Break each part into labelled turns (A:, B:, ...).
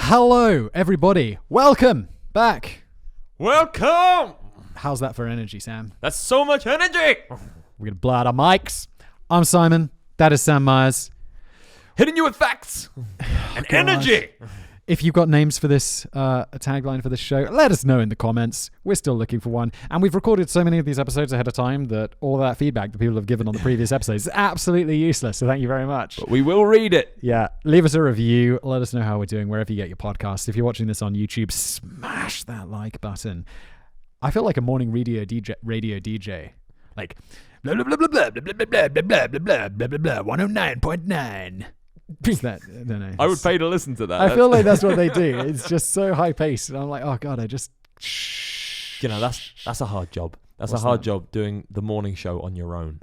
A: Hello, everybody. Welcome back.
B: Welcome!
A: How's that for energy, Sam?
B: That's so much energy!
A: We're going to blow out our mics. I'm Simon. That is Sam Myers.
B: Hitting you with facts and energy!
A: If you've got names for this, a tagline for this show, let us know in the comments. We're still looking for one. And we've recorded so many of these episodes ahead of time that all that feedback that people have given on the previous episodes is absolutely useless. So thank you very much.
B: But we will read it.
A: Yeah. Leave us a review. Let us know how we're doing wherever you get your podcasts. If you're watching this on YouTube, smash that like button. I feel like a morning radio DJ. Like, blah, blah, blah, blah, blah, blah, blah, blah, blah, blah, blah, blah, blah, blah, 109.9. Who's that? I don't know.
B: I would pay to listen to that.
A: I feel like that's what they do. It's just so high paced, and I'm like, oh god,
B: You know, that's a hard job. That's a hard job doing the morning show on your own.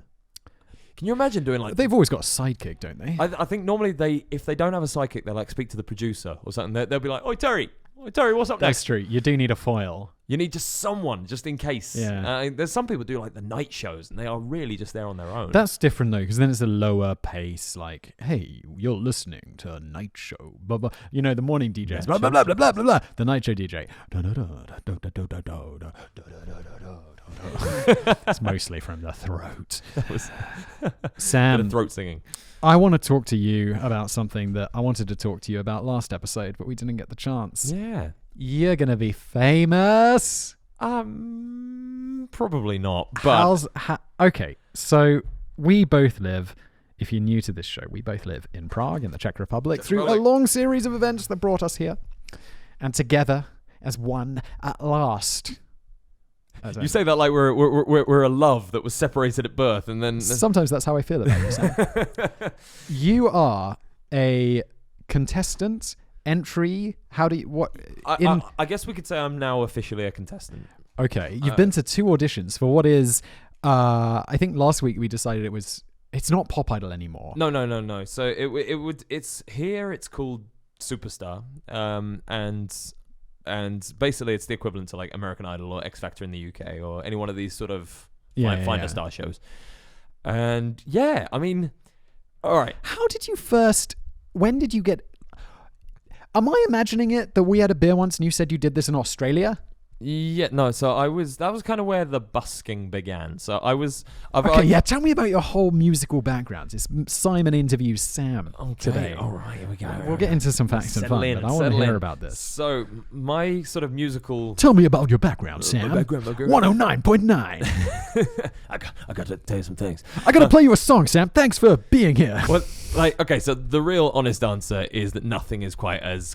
B: Can you imagine doing like?
A: They've always got a sidekick, don't they?
B: I think normally if they don't have a sidekick, they like speak to the producer or something. They'll be like, "Oi Terry, what's up next?"
A: That's true. You do need a foil.
B: You need just someone, just in case.
A: Yeah.
B: There's some people do like the night shows, and they are really just there on their own.
A: That's different though, because then it's a lower pace. Like, hey, you're listening to a night show. Blah, blah. You know, the morning DJs. Blah blah blah blah blah blah blah. The night show DJ. It's mostly from the throat.
B: That was
A: Sam.
B: throat singing.
A: I want to talk to you about something that I wanted to talk to you about last episode, but we didn't get the chance.
B: Yeah.
A: You're gonna be famous.
B: Probably not. But
A: Okay, so we both live. If you're new to this show, we both live in Prague, in the Czech Republic, through a long series of events that brought us here, and together as one at last.
B: You say that like we're a love that was separated at birth, and then
A: sometimes that's how I feel about you, Sam. You are a contestant. Entry? How do you what?
B: I guess we could say I'm now officially a contestant.
A: Okay, you've been to 2 auditions for what is. I think last week we decided it's not Pop Idol anymore.
B: No. So it's called Superstar, and basically it's the equivalent to like American Idol or X Factor in the UK or any one of these sort of Find a Star shows. And yeah, I mean, all right.
A: How did you first? When did you get? Am I imagining it that we had a beer once and you said you did this in Australia?
B: Yeah, no. So that was kind of where the busking began. So
A: tell me about your whole musical background. It's Simon interviews Sam today.
B: All right, here we go.
A: We'll get into some facts and fun, but I want to hear about this.
B: So my sort of musical.
A: Tell me about your background, Sam.
B: My background.
A: 109.9.
B: I got to tell you some things.
A: I got to play you a song, Sam. Thanks for being here.
B: Well, okay, so the real honest answer is that nothing is quite as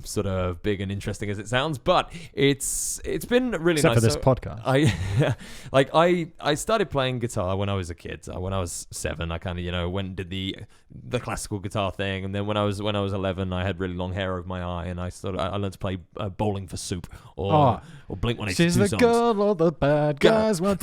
B: sort of big and interesting as it sounds, but it's been really
A: Except
B: nice.
A: for this podcast.
B: I started playing guitar when I was a kid. When I was 7, I kind of went and did the classical guitar thing, and then when I was 11, I had really long hair over my eye, and I learned to play Bowling for Soup or Blink-182
A: She's the
B: songs.
A: girl all the bad guys want.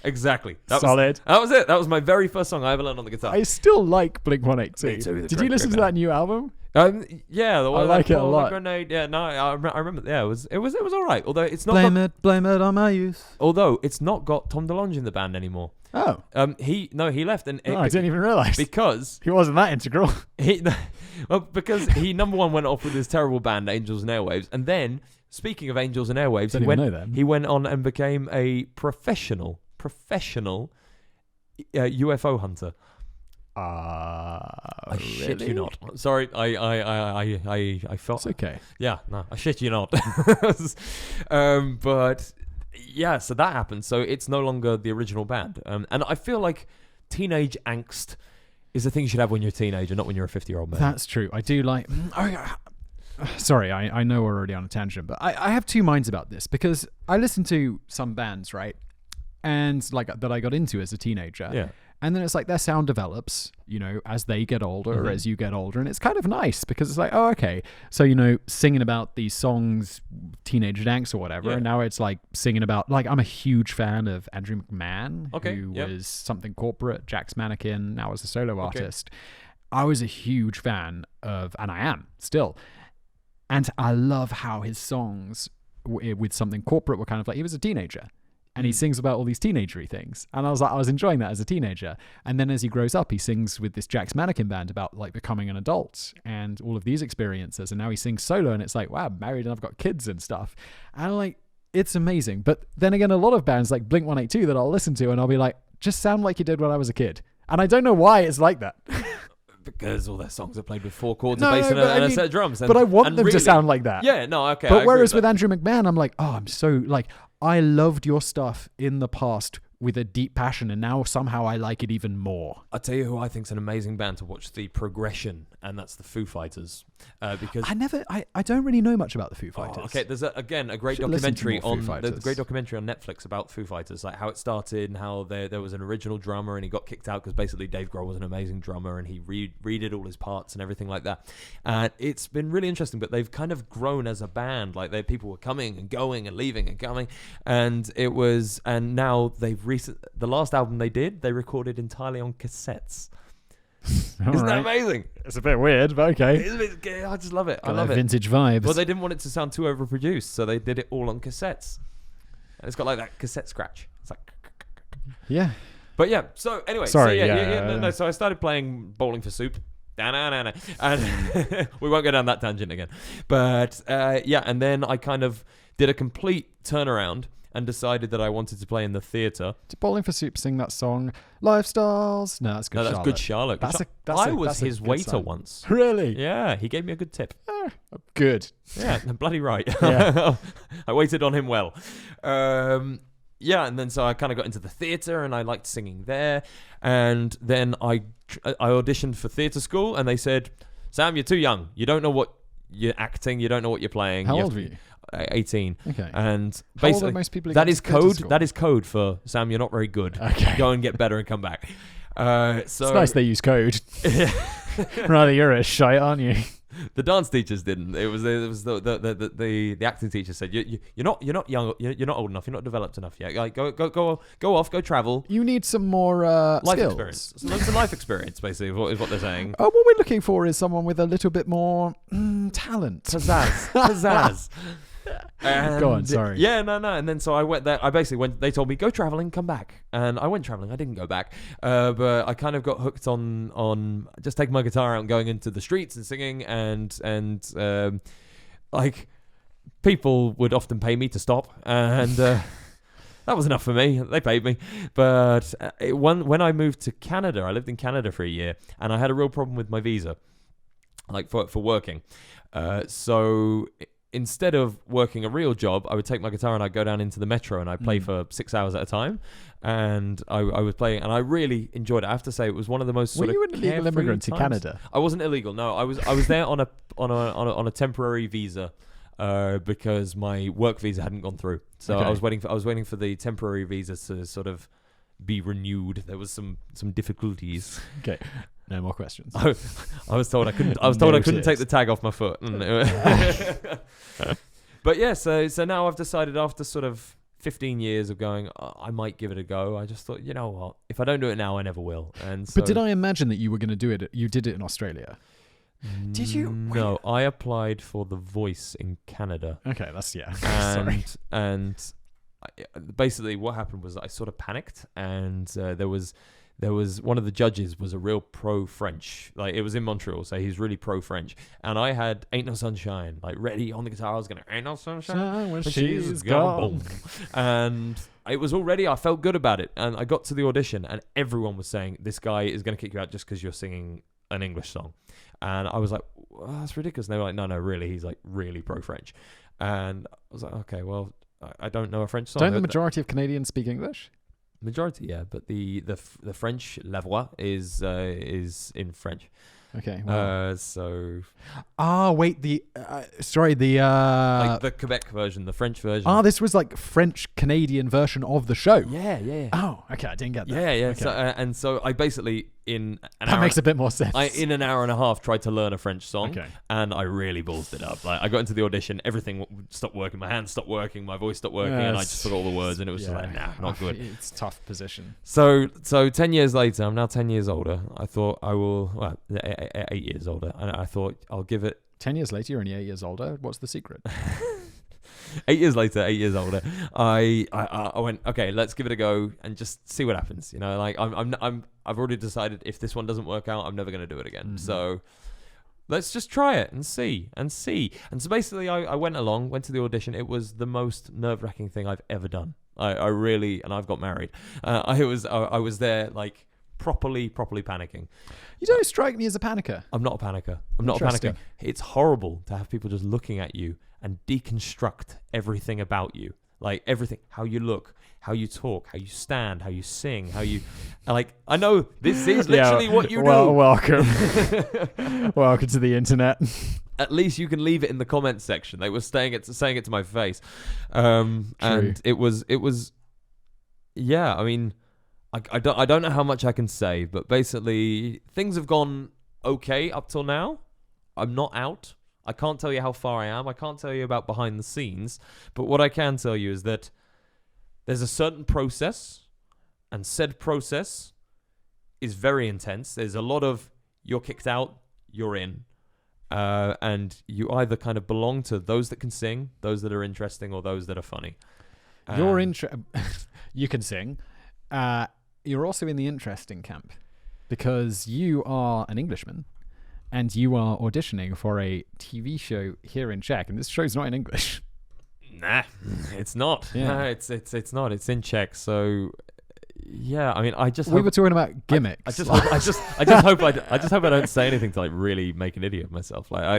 B: Exactly.
A: Solid.
B: That was it. That was my very first song I ever learned on the guitar.
A: I still like Blink-182.
B: Me too.
A: Did you listen to that new album?
B: Yeah, the one
A: I like it a lot.
B: Grenade. Yeah, no, I remember. Yeah, it was all right. Although it's not
A: blame it on my youth.
B: Although it's not got Tom DeLonge in the band anymore.
A: Oh,
B: he left, and
A: I didn't even realize
B: because
A: he wasn't that integral.
B: Because he number one went off with his terrible band Angels and Airwaves, and then speaking of Angels and Airwaves, he went on and became a professional UFO hunter. I shit you not. Sorry, I felt
A: it's okay.
B: Yeah, no, I shit you not. But yeah, so that happened. So it's no longer the original band, and I feel like teenage angst is the thing you should have when you're a teenager, not when you're a 50-year-old man.
A: That's true. I do like. Sorry, I know we're already on a tangent, but I have 2 minds about this because I listen to some bands, right, and like that I got into as a teenager.
B: Yeah.
A: And then it's like their sound develops, as they get older, as you get older. And it's kind of nice because it's like, oh, okay. So, singing about these songs, teenage angst or whatever. Yeah. And now it's like singing about, like, I'm a huge fan of Andrew McMahon, who was Something Corporate, Jack's Mannequin, now as a solo artist. I was a huge fan of, and I am still. And I love how his songs with Something Corporate were kind of like, he was a teenager. And he sings about all these teenagery things. And I was enjoying that as a teenager. And then as he grows up, he sings with this Jack's Mannequin Band about like becoming an adult and all of these experiences. And now he sings solo and it's like, wow, I'm married and I've got kids and stuff. And like, it's amazing. But then again, a lot of bands like Blink-182 that I'll listen to and I'll be like, just sound like you did when I was a kid. And I don't know why it's like that.
B: Because all their songs are played with 4 chords, a bass and a set of drums.
A: But I want them to sound like that.
B: Yeah, no, okay.
A: But whereas with Andrew McMahon, I'm like, oh, I'm so like, I loved your stuff in the past with a deep passion, and now somehow I like it even more.
B: I'll tell you who I think's an amazing band to watch the progression, and that's the Foo Fighters. Because
A: I don't really know much about the Foo Fighters.
B: Okay, there's a great documentary on Netflix about Foo Fighters, like how it started and how there was an original drummer and he got kicked out because basically Dave Grohl was an amazing drummer and he redid all his parts and everything like that. And it's been really interesting, but they've kind of grown as a band. Like people were coming and going and leaving and coming, and now the last album they did, they recorded entirely on cassettes. Isn't that amazing?
A: It's a bit weird, but okay.
B: I just love it. I love
A: it. Vintage vibes.
B: Well, they didn't want it to sound too overproduced, so they did it all on cassettes. And it's got like that cassette scratch. It's like...
A: Yeah.
B: But yeah, so anyway.
A: Sorry,
B: So I started playing Bowling for Soup. And we won't go down that tangent again. But and then I kind of did a complete turnaround and decided that I wanted to play in the theatre.
A: Did Bowling for Soup sing that song, Lifestyles? No, that's Good Charlotte.
B: No, that's Good Charlotte. I was his waiter once.
A: Really?
B: Yeah, he gave me a good tip.
A: Good.
B: Yeah, bloody right.
A: Yeah.
B: I waited on him well. And then so I kind of got into the theatre and I liked singing there. And then I auditioned for theatre school and they said, Sam, you're too young. You don't know what you're acting. You don't know what you're playing.
A: How old were you?
B: 18.
A: Okay.
B: And
A: how
B: basically,
A: old are most people
B: that is code. That is code for Sam. You're not very good.
A: Okay.
B: Go and get better and come back. So
A: it's nice they use code. Rather, you're a shite, aren't you?
B: The dance teachers didn't. It was the acting teacher said you're not young. You're not old enough. You're not developed enough yet. Like, go off. Go travel.
A: You need some more
B: life
A: skills.
B: Experience. Some life experience, basically, is what they're saying.
A: What we're looking for is someone with a little bit more talent,
B: pizzazz.
A: Go on, sorry.
B: Yeah, no. And then so I went there. I basically went. They told me go traveling, come back, and I went traveling. I didn't go back, but I kind of got hooked on just taking my guitar out and going into the streets and singing, and like people would often pay me to stop, and that was enough for me. They paid me, but when I moved to Canada, I lived in Canada for a year, and I had a real problem with my visa, like for working. So instead of working a real job, I would take my guitar and I'd go down into the metro and I'd play for 6 hours at a time. And I was playing and I really enjoyed it. I have to say it was one of the most
A: Were you an illegal immigrant to Canada?
B: I wasn't illegal. No, I was there on a temporary visa because my work visa hadn't gone through. So okay. I was waiting for the temporary visa to sort of be renewed. There was some difficulties.
A: Okay. No more questions.
B: I was told I couldn't. I was told I couldn't take the tag off my foot. But yeah, so now I've decided after sort of 15 years of going, I might give it a go. I just thought, you know what? If I don't do it now, I never will. And so,
A: but did I imagine that you were going to do it? You did it in Australia. Did you?
B: No, I applied for The Voice in Canada.
A: Okay, that's
B: Sorry. And basically, what happened was I sort of panicked, and there was one of the judges was a real pro-French. Like, it was in Montreal, so he's really pro-French. And I had Ain't No Sunshine, like, ready on the guitar. I was going to, Ain't No Sunshine when she's gone. Boom. And it was already, I felt good about it. And I got to the audition, and everyone was saying, this guy is going to kick you out just because you're singing an English song. And I was like, well, that's ridiculous. And they were like, no, really. He's, like, really pro-French. And I was like, okay, well, I don't know a French song.
A: Don't the majority of Canadians speak English?
B: Majority, yeah, but the French la voix is in French.
A: Okay. Wow.
B: Wait,
A: the
B: like the Quebec version, the French version.
A: This was like French Canadian version of the show.
B: Yeah.
A: Oh, okay, I didn't get that.
B: Yeah.
A: Okay.
B: So I basically
A: that makes a bit more sense.
B: In an hour and a half tried to learn a French song,
A: okay,
B: and I really ballsed it up. Like, I got into the audition, everything stopped working, my hands stopped working, my voice stopped working, and I just forgot all the words, and it was just like, nah, not good.
A: It's a tough position.
B: So 10 years later, I'm now 10 years older. I thought I will, 8 years older, and I thought I'll give it.
A: 10 years later, you're only 8 years older. What's the secret?
B: 8 years later, 8 years older, I went, okay, let's give it a go and just see what happens. You know, like I've already decided if this one doesn't work out, I'm never going to do it again.
A: Mm-hmm.
B: So let's just try it and see. And so basically, I went to the audition. It was the most nerve-wracking thing I've ever done. I really, and I've got married. I was there like properly panicking.
A: You don't strike me as a panicker.
B: I'm not a panicker. I'm not a panicker. It's horrible to have people just looking at you and deconstruct everything about you. Like everything, how you look, how you talk, how you stand, how you sing, how you, like, I know this is literally what you do.
A: Welcome. Welcome to the internet.
B: At least you can leave it in the comments section. They were saying it to my face. And it was, yeah, I mean, I don't know how much I can say, but basically things have gone okay up till now. I'm not out. I can't tell you how far I am. I can't tell you about behind the scenes. But what I can tell you is that there's a certain process, and said process is very intense. There's a lot of you're kicked out, you're in. And you either kind of belong to those that can sing, those that are interesting, or those that are funny.
A: You can sing. You're also in the interesting camp because you are an Englishman and you are auditioning for a TV show here in Czech, and this show's not in English.
B: Nah, it's not.
A: Yeah.
B: No, it's not. It's in Czech. So yeah, I mean,
A: we were talking about gimmicks.
B: I just hope I don't say anything to like really make an idiot of myself. Like, I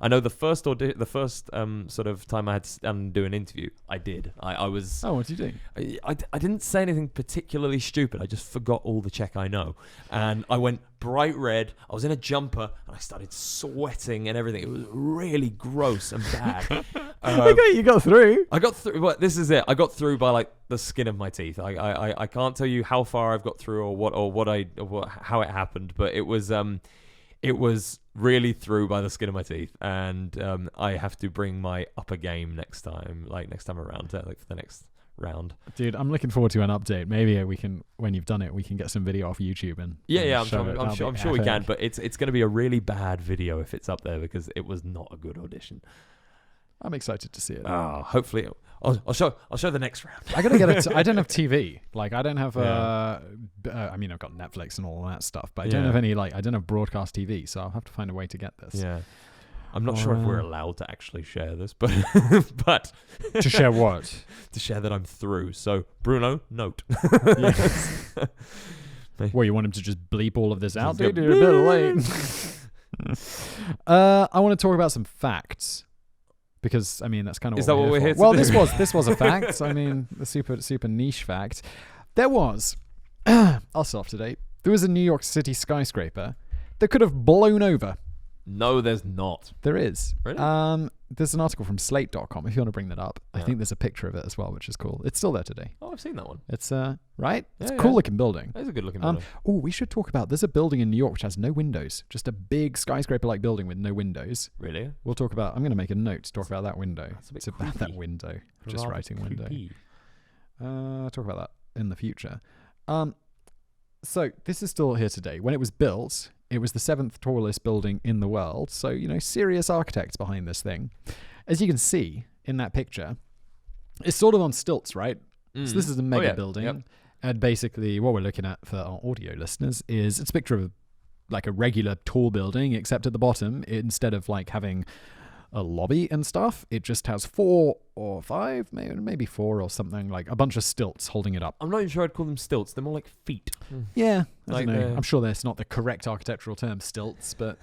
B: know the first sort of time I had to do an interview, I did. I was.
A: Oh, what did you do?
B: I didn't say anything particularly stupid. I just forgot all the Czech I know, and I went bright red. I was in a jumper and I started sweating and everything. It was really gross and bad.
A: Okay, you got through.
B: I got through. But this is it. I got through by like the skin of my teeth. I can't tell you how far I've got through or how it happened, but it was really through by the skin of my teeth, and I have to bring my upper game next time around, like for the next round.
A: Dude, I'm looking forward to an update. Maybe we can, when you've done it, we can get some video off YouTube and
B: I'm sure we can. But it's going to be a really bad video if it's up there because it was not a good audition.
A: I'm excited to see it.
B: Hopefully, I'll show the next round.
A: I gotta get it. I don't have TV. Like I don't have. I mean, I've got Netflix and all that stuff, but I don't have any. Like I don't have broadcast TV, so I'll have to find a way to get this.
B: Yeah. I'm not sure if we're allowed to actually share this, but
A: to share what?
B: To share that I'm through. So Bruno, note.
A: Yes. Well, you want him to just bleep all of this out, dude? You're a bit late. I want to talk about some facts. Because I mean that's kind of
B: what we're here to
A: do. Well, this was a fact. I mean, a super niche fact. There was, I'll start off today. There was a New York City skyscraper that could have blown over.
B: No, there's not.
A: There is.
B: Really?
A: There's an article from Slate.com if you want to bring that up. I think there's a picture of it as well, which is cool. It's still there today.
B: Oh, I've seen that one.
A: It's right. It's a cool looking building.
B: It's a good looking building.
A: Oh, we should talk about. There's a building in New York which has no windows, just a big skyscraper like building with no windows.
B: Really?
A: We'll talk about. I'm going to make a note to talk about that window.
B: It's
A: about that window. Just writing window. Talk about that in the future. So this is still here today. When it was built, it was the 7th tallest building in the world. So, serious architects behind this thing. As you can see in that picture, it's sort of on stilts, right? So this is a mega building. Yep. And basically what we're looking at for our audio listeners is it's a picture of like a regular tall building, except at the bottom, instead of like having a lobby and stuff, it just has 4 or 5, maybe 4 or something, like a bunch of stilts holding it up.
B: I'm not even sure I'd call them stilts. They're more like feet.
A: Yeah, I don't know. I'm sure that's not the correct architectural term, stilts, but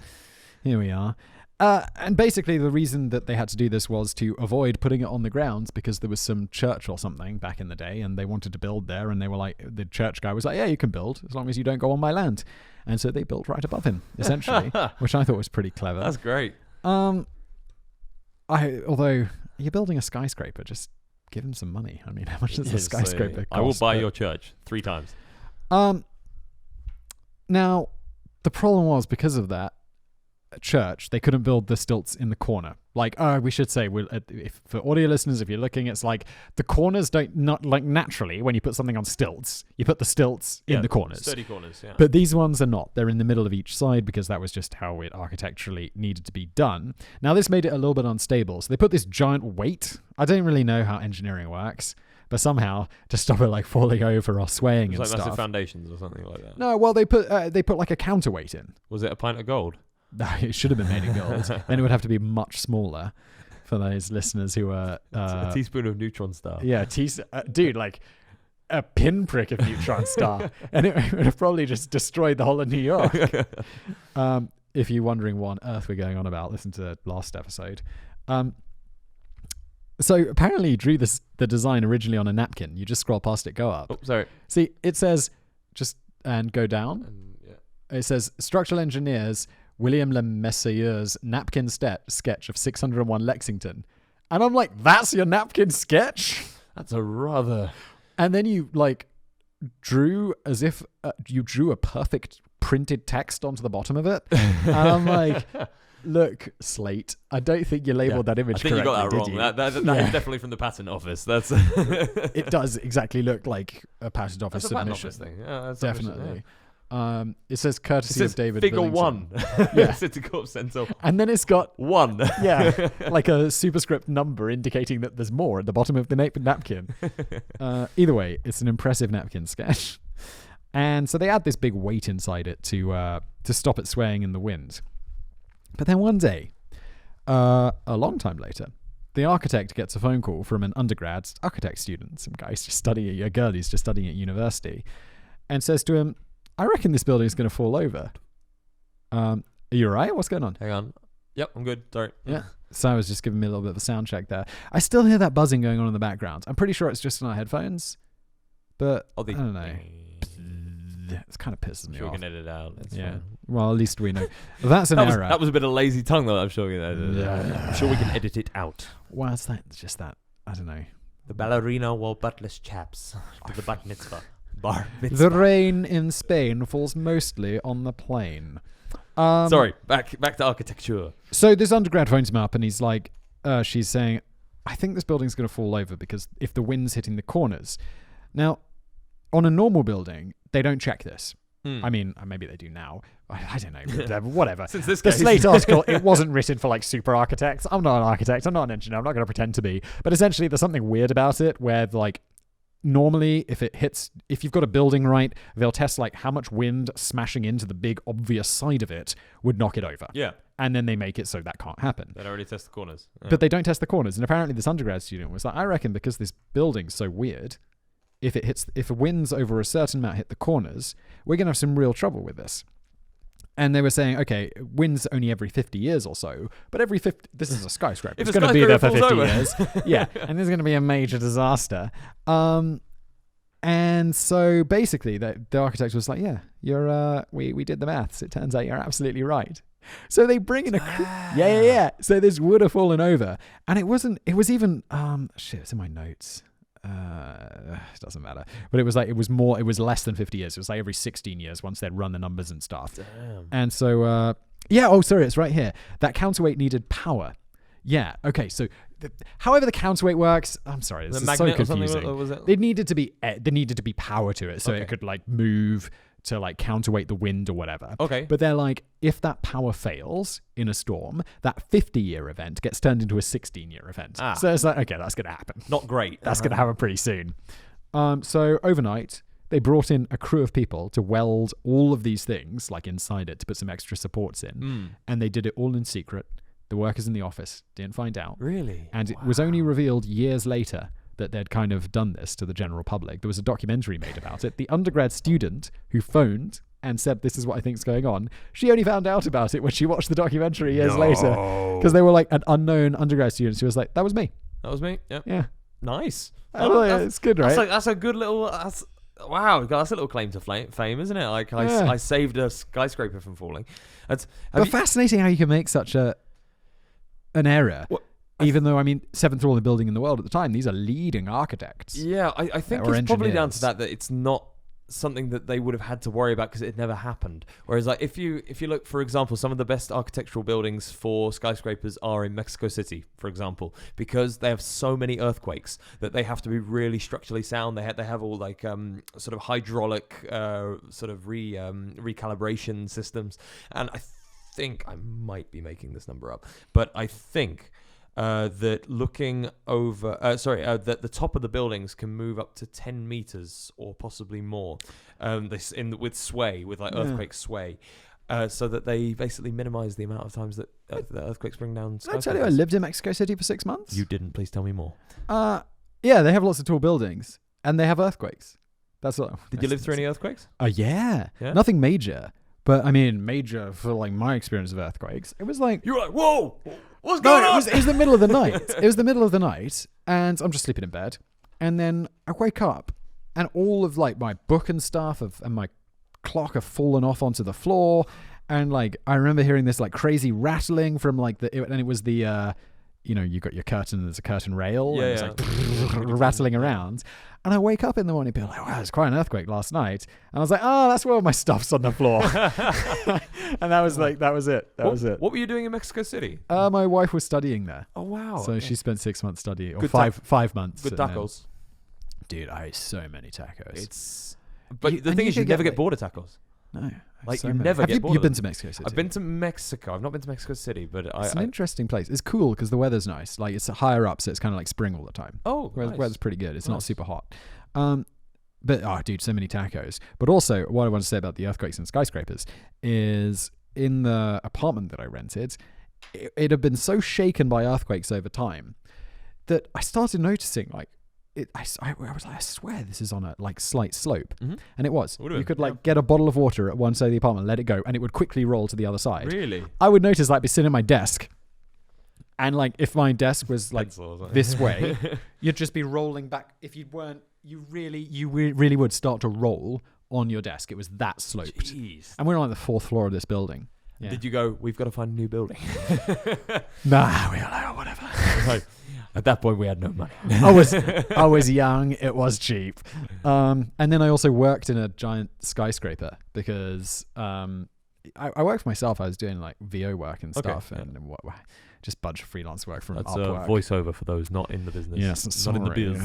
A: here we are. And basically the reason that they had to do this was to avoid putting it on the grounds because there was some church or something back in the day and they wanted to build there, and they were like, the church guy was like, yeah, you can build as long as you don't go on my land. And so they built right above him, essentially, which I thought was pretty clever.
B: That's great.
A: Although you're building a skyscraper, just give him some money. I mean, how much does a skyscraper cost?
B: I will buy your church 3 times.
A: Now, the problem was because of that, church, they couldn't build the stilts in the corner. Like, we should say, if for audio listeners, if you're looking, it's like the corners not like naturally when you put something on stilts, you put the stilts in the corners.
B: Sturdy corners, yeah.
A: But these ones are not. They're in the middle of each side because that was just how it architecturally needed to be done. Now, this made it a little bit unstable. So they put this giant weight. I don't really know how engineering works, but somehow to stop it like falling over or swaying and
B: like
A: stuff.
B: Massive foundations or something like that.
A: No, well, they put like a counterweight in.
B: Was it a pint of gold?
A: It should have been made of gold. Then it would have to be much smaller for those listeners who are...
B: a teaspoon of neutron star.
A: Yeah, dude, like a pinprick of neutron star. And it would have probably just destroyed the whole of New York. If you're wondering what on earth we're going on about, listen to the last episode. So apparently he drew the design originally on a napkin. You just scroll past it, go up.
B: Oh, sorry.
A: See, it says and go down.
B: Yeah.
A: It says structural engineers... William Le Messier's napkin sketch of 601 Lexington. And I'm like, that's your napkin sketch?
B: That's a rather...
A: And then you like drew as if you drew a perfect printed text onto the bottom of it. And I'm like, look, Slate, I don't think you labeled that image correctly.
B: I think you got that wrong.
A: You?
B: That is definitely from the patent office. That's
A: It does exactly look like a patent office submission.
B: Patent office thing. Yeah, that's
A: definitely. It says courtesy of David
B: figure
A: Billington.
B: 1.
A: Yeah.
B: City Corp Center.
A: And then it's got
B: 1.
A: Yeah, like a superscript number indicating that there's more at the bottom of the napkin. Either way, it's an impressive napkin sketch. And so they add this big weight inside it to stop it swaying in the wind. But then one day, a long time later, the architect gets a phone call from an undergrad architect student, some guy's just studying, a girl who's just studying at university, and says to him, I reckon this building is going to fall over. Are you all right? What's going on?
B: Hang on. Yep, I'm good. Sorry.
A: Yeah. So I was just giving me a little bit of a sound check there. I still hear that buzzing going on in the background. I'm pretty sure it's just in our headphones, but I don't know. It kind of pisses me off.
B: We can edit it out. It's
A: yeah.
B: fine.
A: Well, at least we know. That's an error.
B: That was a bit of lazy tongue, though. I'm sure we can edit it out. I'm sure we can edit it out.
A: Well, it's just that. I don't know.
B: The ballerina wore buttless chaps to the bat mitzvah. Bar mitzvah.
A: The rain in Spain falls mostly on the plain.
B: Sorry, back to architecture.
A: So this undergrad phones him up and he's like, she's saying, I think this building's going to fall over because if the wind's hitting the corners. Now, on a normal building, they don't check this. I mean, maybe they do now. I don't know. Whatever.
B: Since this
A: the
B: case.
A: Slate article, it wasn't written for like super architects. I'm not an architect. I'm not an engineer. I'm not going to pretend to be. But essentially, there's something weird about it where like, normally, if you've got a building right, they'll test like how much wind smashing into the big obvious side of it would knock it over.
B: Yeah.
A: And then they make it so that can't happen.
B: They already test the corners. Yeah.
A: But they don't test the corners. And apparently this undergrad student was like, I reckon because this building's so weird, if winds over a certain amount hit the corners, we're going to have some real trouble with this. And they were saying, okay, winds only every 50 years or so, but every 50... This is a skyscraper. It's going to be there for 50 years. Yeah, and there's going to be a major disaster. And so basically, the architect was like, yeah, we did the maths. It turns out you're absolutely right. So they bring in a... Yeah. So this would have fallen over. And it was even... it's in my notes. It doesn't matter, but it was less than 50 years. It was like every 16 years once they'd run the numbers and stuff.
B: Damn.
A: And so it's right here. That counterweight needed power. Yeah, okay, so however the counterweight works, I'm sorry, this is so confusing. There needed to be power to it so it could like move to like counterweight the wind or whatever.
B: Okay.
A: But they're like, if that power fails in a storm, that 50-year event gets turned into a 16-year event. So it's like, okay, that's going to happen.
B: Not great.
A: That's going to happen pretty soon. So overnight, they brought in a crew of people to weld all of these things like inside it to put some extra supports in. And they did it all in secret. The workers in the office didn't find out.
B: Really?
A: And it was only revealed years later that they'd kind of done this to the general public. There was a documentary made about it. The undergrad student who phoned and said, this is what I think is going on, she only found out about it when she watched the documentary years later. Because they were like an unknown undergrad student. She was like, that was me.
B: That was me? Yep.
A: Yeah.
B: Nice.
A: It's good, right?
B: That's a good little... Wow, that's a little claim to fame, isn't it? Like, I saved a skyscraper from falling.
A: But fascinating how you can make such an error. Even though, I mean, seventh tall building in the world at the time, these are leading architects.
B: Yeah, I think it's probably down to that it's not something that they would have had to worry about because it had never happened. Whereas like if you look, for example, some of the best architectural buildings for skyscrapers are in Mexico City, for example, because they have so many earthquakes that they have to be really structurally sound. They have all like sort of hydraulic sort of recalibration systems. And I think I might be making this number up, but I think that looking over, that the top of the buildings can move up to 10 meters or possibly more, with sway, with like earthquake sway, so that they basically minimize the amount of times that the earthquakes bring down skyscrapers.
A: Did I tell you I lived in Mexico City for 6 months?
B: You didn't. Please tell me more.
A: Yeah, they have lots of tall buildings and they have earthquakes. That's all.
B: Did you live through any earthquakes?
A: Yeah, nothing major. But I mean, major for like my experience of earthquakes. It was like,
B: you were like, whoa, what's going on?
A: It was the middle of the night. It was the middle of the night, and I'm just sleeping in bed, and then I wake up, and all of like my book and stuff and my clock have fallen off onto the floor, and like I remember hearing this like crazy rattling from like and it was the you got your curtain, there's a curtain rail, and it's like rattling around. And I wake up in the morning and be like, wow, there's quite an earthquake last night. And I was like, oh, that's where all my stuff's on the floor. And that was it. That was it.
B: What were you doing in Mexico City?
A: My wife was studying there.
B: Oh, wow.
A: So she spent 6 months studying, or
B: Good
A: 5 months.
B: Good tacos.
A: Dude, I ate so many tacos.
B: But the thing is, you never get bored of tacos.
A: No.
B: Like, you never get bored.
A: You've been to Mexico City?
B: I've been to Mexico. I've not been to Mexico City, but
A: it's an interesting place. It's cool because the weather's nice. Like, it's higher up, so it's kind of like spring all the time.
B: Oh,
A: nice.
B: The
A: weather's pretty good. It's not super hot. But, dude, so many tacos. But also, what I want to say about the earthquakes and skyscrapers is in the apartment that I rented, it had been so shaken by earthquakes over time that I started noticing, like, I was like, I swear this is on a like slight slope, and it was. You could like get a bottle of water at one side of the apartment, let it go, and it would quickly roll to the other side.
B: Really?
A: I would notice like be sitting at my desk, and like if my desk was like this way, you'd just be rolling back. If you weren't, you really would start to roll on your desk. It was that sloped.
B: Jeez.
A: And we're on like the 4th floor of this building. Yeah.
B: Did you go, we've got to find a new building?
A: Nah, we were like, whatever.
B: Right. At that point, we had no money.
A: I was young. It was cheap. And then I also worked in a giant skyscraper because I worked for myself. I was doing like VO work and stuff, and just a bunch of freelance work from
B: That's
A: Upwork.
B: Voiceover for those not in the business.
A: Yes,
B: not in the biz.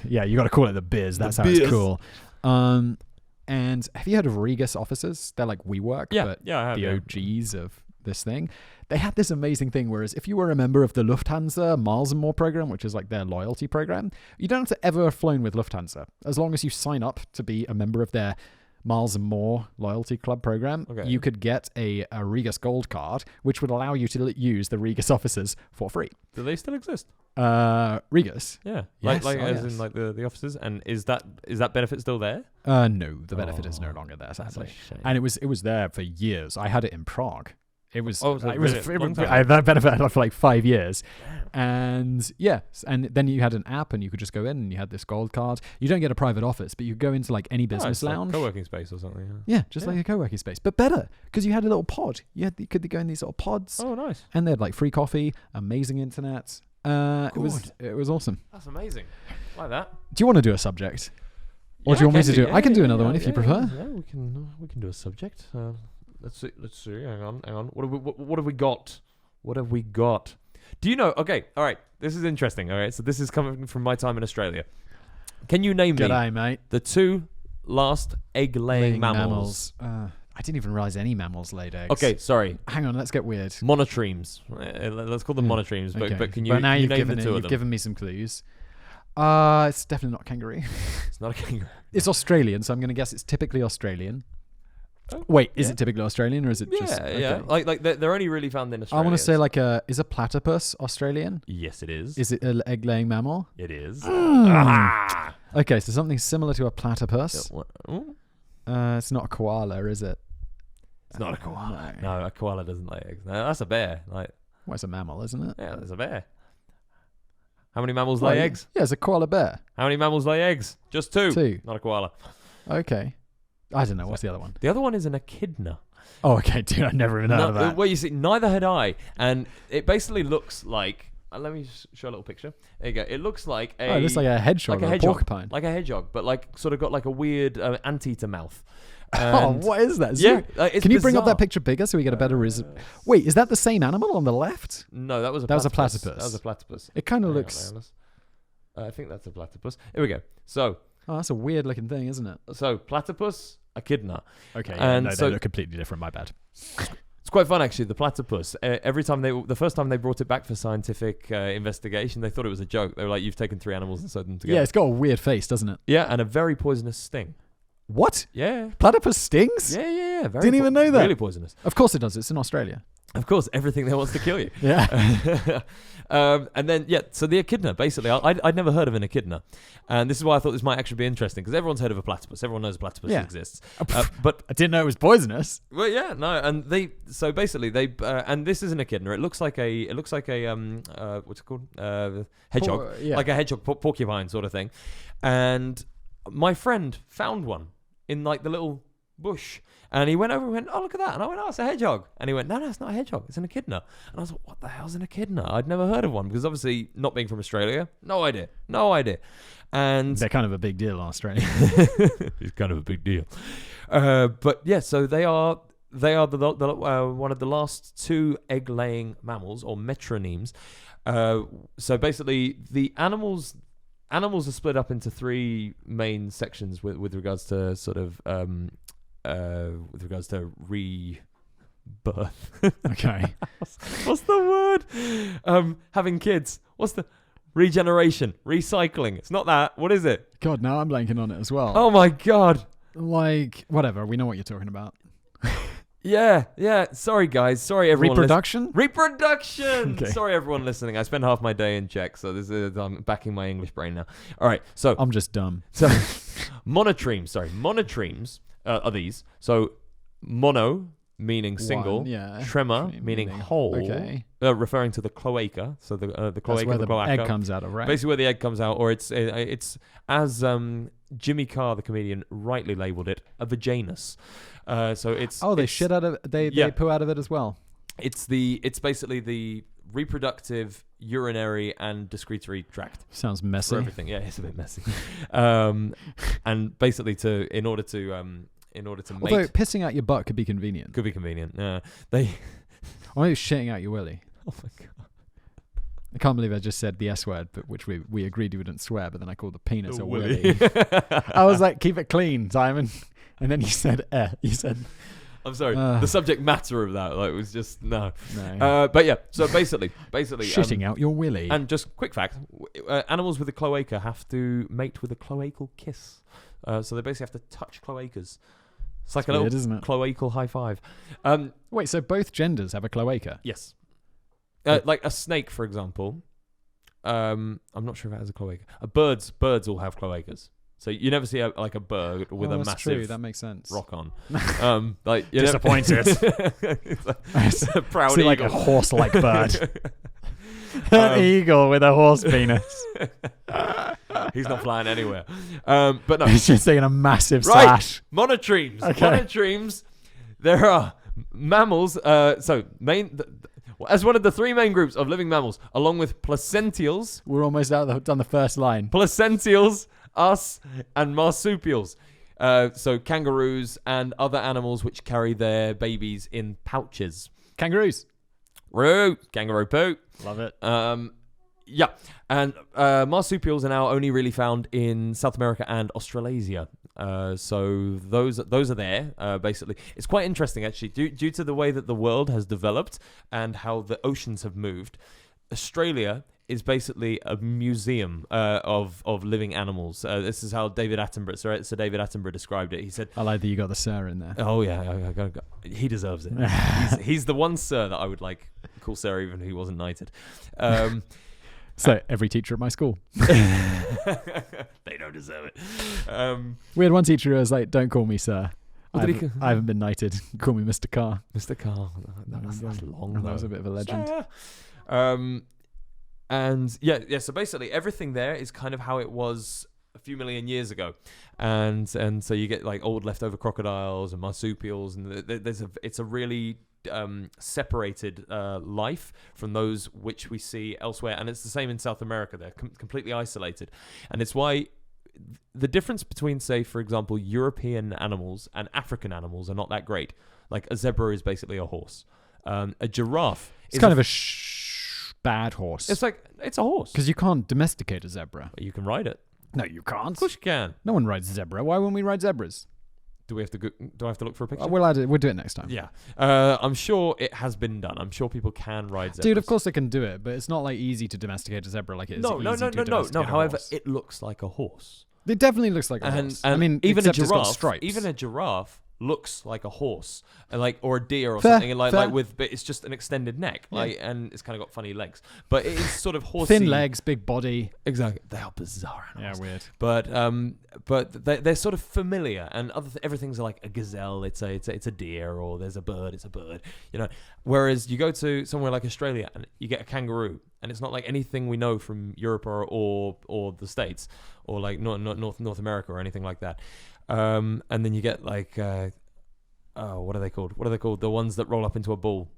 A: Yeah, you got to call it the biz. That's how it's cool. And have you heard of Regus offices? They're like WeWork, but
B: I have,
A: the OGs of this thing. They had this amazing thing, whereas if you were a member of the Lufthansa Miles and More program, which is like their loyalty program, you don't have to ever have flown with Lufthansa. As long as you sign up to be a member of their Miles and More loyalty club program, you could get a Regus Gold card, which would allow you to use the Regus offices for free.
B: Do they still exist?
A: Regus?
B: Yeah.
A: Yes,
B: in like the offices? And is that benefit still there?
A: No, the benefit is no longer there, sadly. And it was there for years. I had it in Prague. It was. I had that benefit for like 5 years, and and then you had an app, and you could just go in, and you had this gold card. You don't get a private office, but you go into like any business lounge,
B: like co-working space or something.
A: Yeah, like a co-working space, but better because you had a little pod. You could go in these little pods.
B: Oh, nice!
A: And they had like free coffee, amazing internet. It was awesome.
B: That's amazing. Like that.
A: Do you want to do a subject, or do you want me to do it? I can do another one if you prefer.
B: Yeah, we can do a subject. Let's see. Hang on. What have we got? Do you know? Okay, all right. This is interesting. All right, so this is coming from my time in Australia. Can you name
A: me mate.
B: The 2 last egg-laying mammals?
A: I didn't even realize any mammals laid eggs.
B: Okay, sorry.
A: Hang on, let's get weird.
B: Monotremes. Let's call them monotremes. But can you?
A: But now
B: you've
A: given me some clues. It's definitely not kangaroo.
B: It's not a kangaroo.
A: It's Australian, so I'm going to guess it's typically Australian. Oh, wait, is it typically Australian or is it just...
B: Yeah. Like they're only really found in Australia.
A: I want to say like is a platypus Australian?
B: Yes, it is.
A: Is it an egg-laying mammal?
B: It is.
A: Okay, so something similar to a platypus. It's not a koala, is it?
B: It's not a koala. No, a koala doesn't lay eggs. No, that's a bear. Well,
A: it's a mammal, isn't it?
B: Yeah, there's a bear. How many mammals lay eggs?
A: Yeah, it's a koala bear.
B: How many mammals lay eggs? Just 2.
A: 2.
B: Not a koala.
A: Okay. I don't know. What's the other one?
B: The other one is an echidna.
A: Oh, okay, dude. I never even heard of that.
B: Well, you see, neither had I. And it basically looks like let me show a little picture. There you go. It looks like
A: it looks like a hedgehog, like a porcupine,
B: like a hedgehog, but like sort of got like a weird anteater mouth.
A: What is that? Can you bring up that picture bigger so we get a better Wait, is that the same animal on the left?
B: No, that was a
A: platypus.
B: That was a platypus.
A: It kind of looks.
B: I think that's a platypus. Here we go. So.
A: Oh, that's a weird looking thing, isn't it?
B: So platypus, echidna.
A: Okay, and no, they look completely different. My bad.
B: It's quite fun actually. The platypus. The first time they brought it back for scientific investigation, they thought it was a joke. They were like, "You've taken 3 animals and sewed them together."
A: Yeah, it's got a weird face, doesn't it?
B: Yeah, and a very poisonous sting.
A: What?
B: Yeah.
A: Platypus stings?
B: Yeah.
A: Didn't even know that.
B: Really poisonous.
A: Of course it does. It's in Australia.
B: Of course, everything there wants to kill you.
A: Yeah.
B: And then, so the echidna, basically, I'd never heard of an echidna. And this is why I thought this might actually be interesting, because everyone's heard of a platypus. Everyone knows a platypus exists. But
A: I didn't know it was poisonous.
B: Well, yeah, no. And so basically, and this is an echidna. It looks like a what's it called? Hedgehog. Like a hedgehog porcupine sort of thing. And my friend found one in like the little bush. And he went over and went, "Oh, look at that." And I went, "Oh, it's a hedgehog." And he went, "No, it's not a hedgehog. It's an echidna." And I was like, "What the hell's an echidna?" I'd never heard of one because obviously not being from Australia, no idea. And
A: they're kind of a big deal in Australia.
B: It's kind of a big deal. But yeah, so they are one of the last 2 egg-laying mammals or metronemes. So basically, the animals are split up into 3 main sections with regards to sort of with regards to rebirth.
A: Okay.
B: What's the word? Having kids. What's the regeneration? Recycling. It's not that. What is it?
A: God, now I'm blanking on it as well.
B: Oh my God.
A: Like, whatever. We know what you're talking about.
B: Yeah. Sorry, guys. Sorry, everyone.
A: Reproduction?
B: Reproduction.
A: Okay.
B: Sorry, everyone listening. I spend half my day in Czech, so I'm backing my English brain now. All right. So
A: I'm just dumb.
B: So monotremes. Sorry, monotremes are these. So mono meaning single, trema meaning whole. Okay. Referring to the cloaca. So the cloaca,
A: where
B: the cloaca.
A: Egg comes out of, right?
B: Basically, where the egg comes out, or it's as Jimmy Carr, the comedian, rightly labeled it, a vaginus. So it's
A: they shit out of they poo out of it as well.
B: It's basically the reproductive, urinary, and excretory tract.
A: Sounds messy.
B: For everything, yeah, it's a bit messy. And basically, in order to
A: although
B: mate,
A: pissing out your butt could be convenient.
B: Could be convenient. Or
A: maybe shitting out your willy.
B: Oh my God.
A: I can't believe I just said the S word, but which we agreed we wouldn't swear, but then I called the penis a willy. I was like, keep it clean, Simon. And then you said You said...
B: I'm sorry. The subject matter of that was just no. But yeah, so basically,
A: shitting out your willy.
B: And just quick fact: animals with a cloaca have to mate with a cloacal kiss. So they basically have to touch cloacas. It's like a little cloacal high five.
A: Wait, so both genders have a cloaca?
B: Yes. Like a snake, for example. I'm not sure if it has a cloaca. Birds all have cloacas. So you never see a bird with a massive
A: true. That makes sense.
B: rock on.
A: Disappointed.
B: It's a proud
A: see
B: eagle.
A: Like a horse-like bird. An eagle with a horse penis.
B: He's not flying anywhere. But no.
A: He's just taking a massive slash.
B: Monotremes.
A: Okay.
B: Monotremes. There are mammals. As one of the 3 main groups of living mammals, along with placentials.
A: We're almost done the first line.
B: Placentials, us, and marsupials. So kangaroos and other animals which carry their babies in pouches.
A: Kangaroos.
B: Kangaroo poo.
A: Love it.
B: Yeah. And marsupials are now only really found in South America and Australasia. So those are there, basically. It's quite interesting, actually, due to the way that the world has developed and how the oceans have moved. Australia is basically a museum of living animals. This is how Sir David Attenborough described it. He said,
A: I like that you got the sir in there.
B: Oh, yeah. He deserves it. he's the one sir that I would call sir even if he wasn't knighted.
A: So every teacher at my school.
B: They don't deserve it.
A: We had one teacher who was like, don't call me sir. I haven't been knighted. Call me Mr. Carr.
B: Mr. Carr. That's long.
A: That was a bit of a legend.
B: And yeah. So basically, everything there is kind of how it was a few million years ago, and so you get old leftover crocodiles and marsupials, and it's a really separated life from those which we see elsewhere, and it's the same in South America. They're completely isolated, and it's why the difference between, say, for example, European animals and African animals are not that great. Like a zebra is basically a horse. A giraffe
A: It's kind of a bad horse.
B: It's a horse
A: Because you can't domesticate a zebra.
B: you can ride it.
A: No, you can't.
B: Of course you can.
A: No one rides a zebra. Why wouldn't we ride zebras?
B: Do I have to look for a picture?
A: We'll do it next time.
B: Yeah. I'm sure it has been done. I'm sure people can ride zebras.
A: Dude, of course they can do it, but it's not like easy to domesticate a zebra like it is easy to domesticate a
B: However,
A: horse.
B: it looks like a horse.
A: It definitely looks like a horse. I mean,
B: even a
A: except it's got
B: giraffe,
A: stripes.
B: even a giraffe looks like a horse, and or a deer or
A: Fair,
B: something, and
A: fair.
B: but it's just an extended neck, and it's kind of got funny legs, but it is sort of horsey.
A: Thin legs, big body.
B: Exactly, they are bizarre animals.
A: Yeah, weird.
B: But they're sort of familiar, and everything's like a gazelle. It's a deer, or there's a bird. It's a bird. Whereas you go to somewhere like Australia and you get a kangaroo, and it's not like anything we know from Europe or the States or like North America or anything like that. And then you get what are they called? What are they called? The ones that roll up into a ball.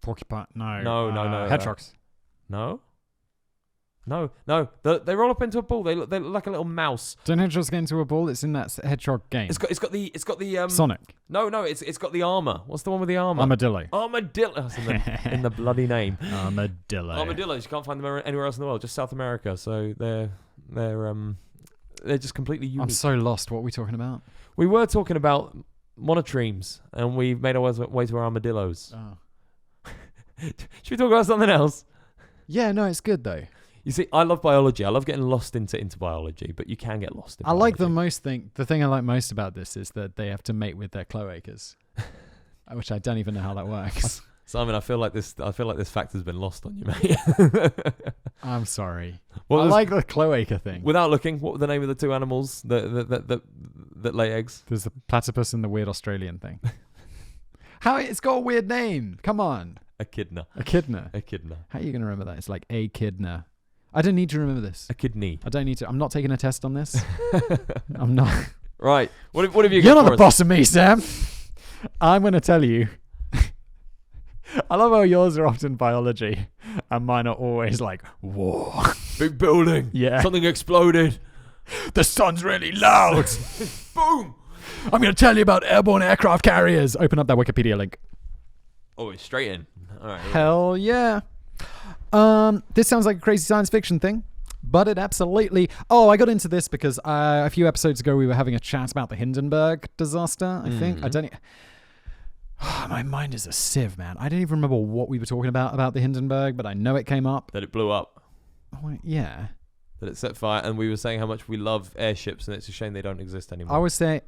A: Porcupine. No.
B: No.
A: Hedgehogs.
B: No. They roll up into a ball. They look like a little mouse.
A: Don't hedgehogs get into a ball? It's in that hedgehog game.
B: It's got the
A: Sonic.
B: No, it's got the armor. What's the one with the armor?
A: Armadillo.
B: Armadillos in the bloody name.
A: Armadillo.
B: Armadillos. You can't find them anywhere else in the world. Just South America. So they're just completely unique.
A: I'm so lost. What are we talking about?
B: We were talking about monotremes, and we've made our way to armadillos.
A: Oh.
B: Should we talk about something else?
A: Yeah, no, it's good though.
B: You see, I love biology. I love getting lost into biology, but you can get lost in biology.
A: The thing I like most about this is that they have to mate with their cloacas, which I don't even know how that works.
B: Simon, I feel like this fact has been lost on you, mate.
A: I'm sorry.
B: I
A: like the cloaca thing.
B: Without looking, what were the name of the two animals that lay eggs?
A: There's the platypus and the weird Australian thing. How it's got a weird name. Come on.
B: Echidna.
A: How are you going to remember that? It's like echidna. I don't need to remember this.
B: A kidney.
A: I don't need to. I'm not taking a test on this. I'm not.
B: Right. What have you got?
A: You're not the boss of me, Sam. I'm going to tell you. I love how yours are often biology and mine are always like, war.
B: Big building.
A: Yeah.
B: Something exploded.
A: The sun's really loud.
B: Boom.
A: I'm going to tell you about airborne aircraft carriers. Open up that Wikipedia link.
B: Oh, it's straight in. All right.
A: Hell yeah. This sounds like a crazy science fiction thing, but it absolutely... Oh, I got into this because a few episodes ago we were having a chat about the Hindenburg disaster, I think. I don't... My mind is a sieve, man. I don't even remember what we were talking about the Hindenburg, but I know it came up.
B: That it blew up.
A: Oh, yeah.
B: That it set fire, and we were saying how much we love airships, and it's a shame they don't exist anymore.
A: I was saying...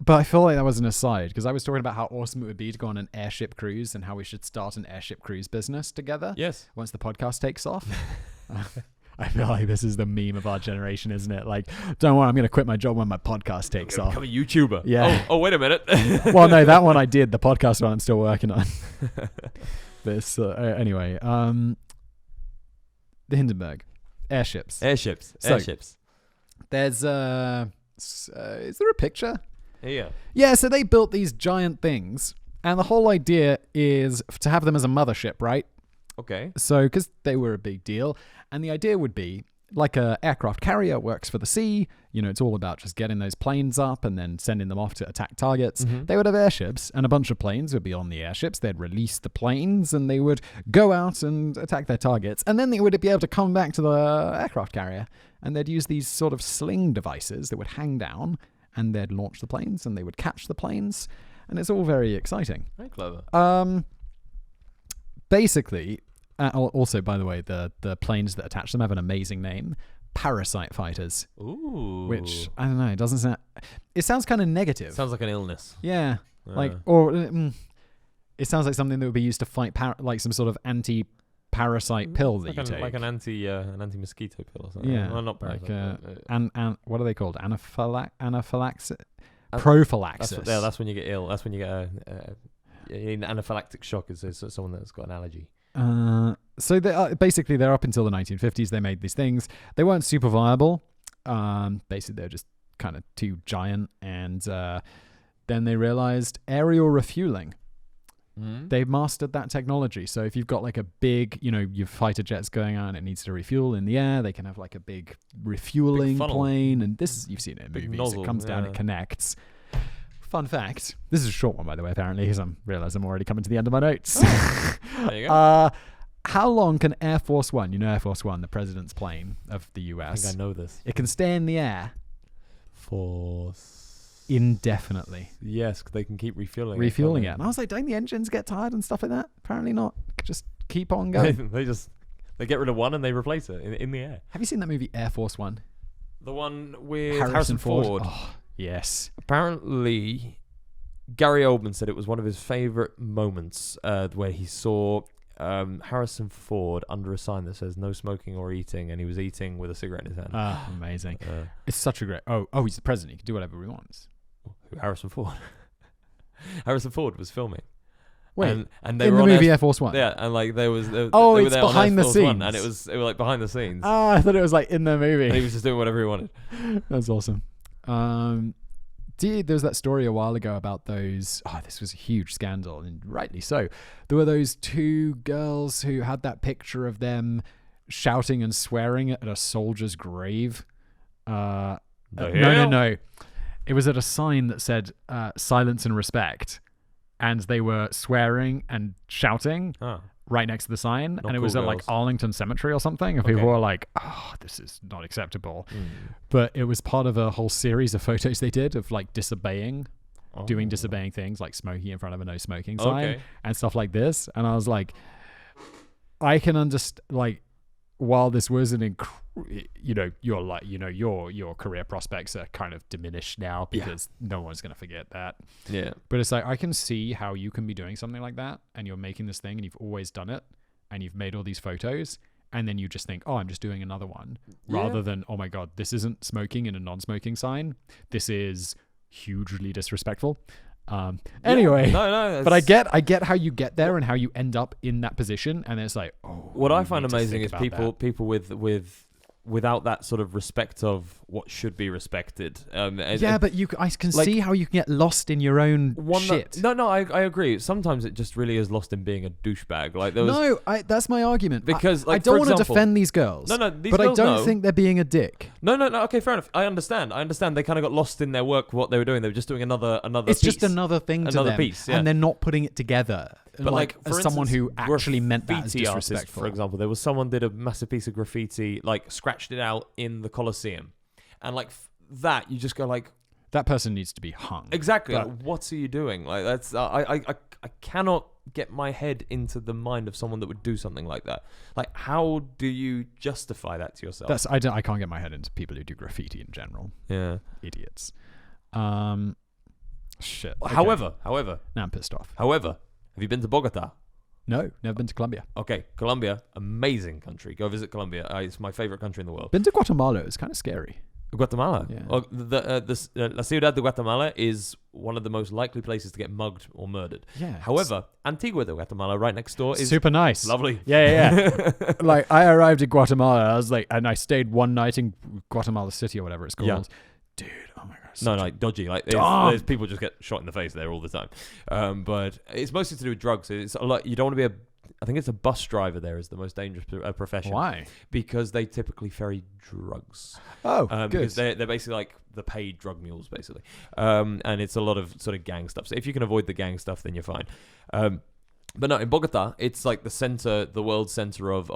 A: but I feel like that was an aside, because I was talking about how awesome it would be to go on an airship cruise and how we should start an airship cruise business together.
B: Yes.
A: Once the podcast takes off. I feel like this is the meme of our generation, isn't it? Like, don't worry, I'm going to quit my job when my podcast takes off.
B: Become a YouTuber.
A: Yeah.
B: Oh, wait a minute.
A: Well, no, that one I did. The podcast one I'm still working on. This anyway. The Hindenburg. Airships.
B: So,
A: There's is there a picture?
B: Yeah.
A: Yeah, so they built these giant things, and the whole idea is to have them as a mothership, right?
B: Okay.
A: So, because they were a big deal, and the idea would be, like a aircraft carrier works for the sea, it's all about just getting those planes up and then sending them off to attack targets. Mm-hmm. They would have airships, and a bunch of planes would be on the airships. They'd release the planes, and they would go out and attack their targets, and then they would be able to come back to the aircraft carrier, and they'd use these sort of sling devices that would hang down, and they'd launch the planes, and they would catch the planes, and it's all very exciting.
B: Very clever.
A: Basically, also, by the way, the planes that attach them have an amazing name. Parasite fighters.
B: Ooh.
A: Which, I don't know, it doesn't sound... It sounds kind of negative.
B: Sounds like an illness.
A: Yeah. It sounds like something that would be used to fight, like some sort of anti-parasite pill that you take.
B: Like an anti-mosquito pill or something.
A: Yeah.
B: Well, not parasite.
A: What are they called? Anaphylaxis? Prophylaxis.
B: That's when you get ill. That's when you get an anaphylactic shock is someone that's got an allergy.
A: So they're up until the 1950s. They made these things. They weren't super viable. Basically, they were just kind of too giant. And then they realized aerial refueling They've mastered that technology. So if you've got like a big, your fighter jet's going on, it needs to refuel in the air. They can have like a big refueling plane, and this you've seen it in movies.
B: Nozzle,
A: it comes down, it connects. Fun fact: this is a short one, by the way. Apparently, because I realize I'm already coming to the end of my notes.
B: There you go.
A: How long can Air Force One? Air Force One, the president's plane of the US.
B: I think I know this.
A: It can stay in the air indefinitely.
B: Yes, they can keep refueling
A: it. And I was like, don't the engines get tired and stuff like that? Apparently not. Just keep on going.
B: they get rid of one and they replace it in the air.
A: Have you seen that movie Air Force One?
B: The one with Harrison Ford.
A: Oh, yes.
B: Apparently, Gary Oldman said it was one of his favorite moments where he saw Harrison Ford under a sign that says no smoking or eating, and he was eating with a cigarette in his hand.
A: Amazing. It's such a great... Oh, he's the president. He can do whatever he wants.
B: Harrison Ford. Harrison Ford was filming.
A: Wait,
B: and they
A: in
B: were
A: the
B: on
A: movie Air Force One?
B: Yeah, and like they was... They
A: oh,
B: were
A: it's
B: there on
A: behind
B: Air
A: the
B: Force
A: scenes.
B: One, and it was like behind the scenes.
A: I thought it was like in the movie.
B: And he was just doing whatever he wanted.
A: That's awesome. There was that story a while ago about those... Oh, this was a huge scandal, and rightly so. There were those two girls who had that picture of them shouting and swearing at a soldier's grave. No. It was at a sign that said silence and respect. And they were swearing and shouting right next to the sign.
B: Not
A: and it
B: cool
A: was at like
B: girls.
A: Arlington Cemetery or something. And people were like, oh, this is not acceptable. But it was part of a whole series of photos they did of like disobeying things, like smoking in front of a no smoking sign and stuff like this. And I was like, I can understand, like, while this was an your career prospects are kind of diminished now because no one's going to forget that.
B: Yeah.
A: But it's like, I can see how you can be doing something like that and you're making this thing and you've always done it and you've made all these photos and then you just think, oh, I'm just doing another one rather than, oh my God, this isn't smoking in a non-smoking sign. This is hugely disrespectful. Anyway, but I get how you get there and how you end up in that position, and it's like, oh.
B: What I find amazing is people without that sort of respect of what should be respected. But
A: I can see how you can get lost in your own shit.
B: I agree. Sometimes it just really is lost in being a douchebag. Like there was,
A: that's my argument.
B: Because
A: I don't want to defend these girls.
B: But
A: I don't think they're being a dick.
B: No. Okay, fair enough. I understand. They kind of got lost in their work. What they were doing, they were just doing another.
A: It's
B: piece.
A: just another thing to them,
B: piece,
A: and they're not putting it together.
B: But
A: like
B: for
A: as someone
B: instance,
A: who actually meant that as
B: graffiti
A: disrespectful.
B: artist, for example, there was someone did a massive piece of graffiti, like scratched it out in the Colosseum, and like that, you just go like,
A: that person needs to be hung.
B: Exactly. Like, what are you doing? Like that's I cannot get my head into the mind of someone that would do something like that. Like, how do you justify that to yourself?
A: I can't get my head into people who do graffiti in general.
B: Yeah,
A: idiots. Shit.
B: Okay. However,
A: now I'm pissed off.
B: However, have you been to Bogota?
A: No, never been to Colombia.
B: Okay, Colombia, amazing country. Go visit Colombia. It's my favorite country in the world.
A: Been to Guatemala. It's kind of scary.
B: Guatemala.
A: Yeah.
B: Well, La Ciudad de Guatemala is one of the most likely places to get mugged or murdered.
A: Yeah.
B: However, Antigua de Guatemala, right next door, is
A: super nice.
B: Lovely.
A: Yeah. Like, I arrived in Guatemala. I was like, and I stayed one night in Guatemala City or whatever it's called. Yeah. Dude, oh my god.
B: No, dodgy. Like, there's people just get shot in the face there all the time. But it's mostly to do with drugs. It's a lot. You don't want to be I think it's a bus driver there is the most dangerous profession.
A: Why?
B: Because they typically ferry drugs.
A: Oh, good.
B: Because they're basically like the paid drug mules, basically. And it's a lot of sort of gang stuff. So if you can avoid the gang stuff, then you're fine. But no, in Bogota, it's like the world center of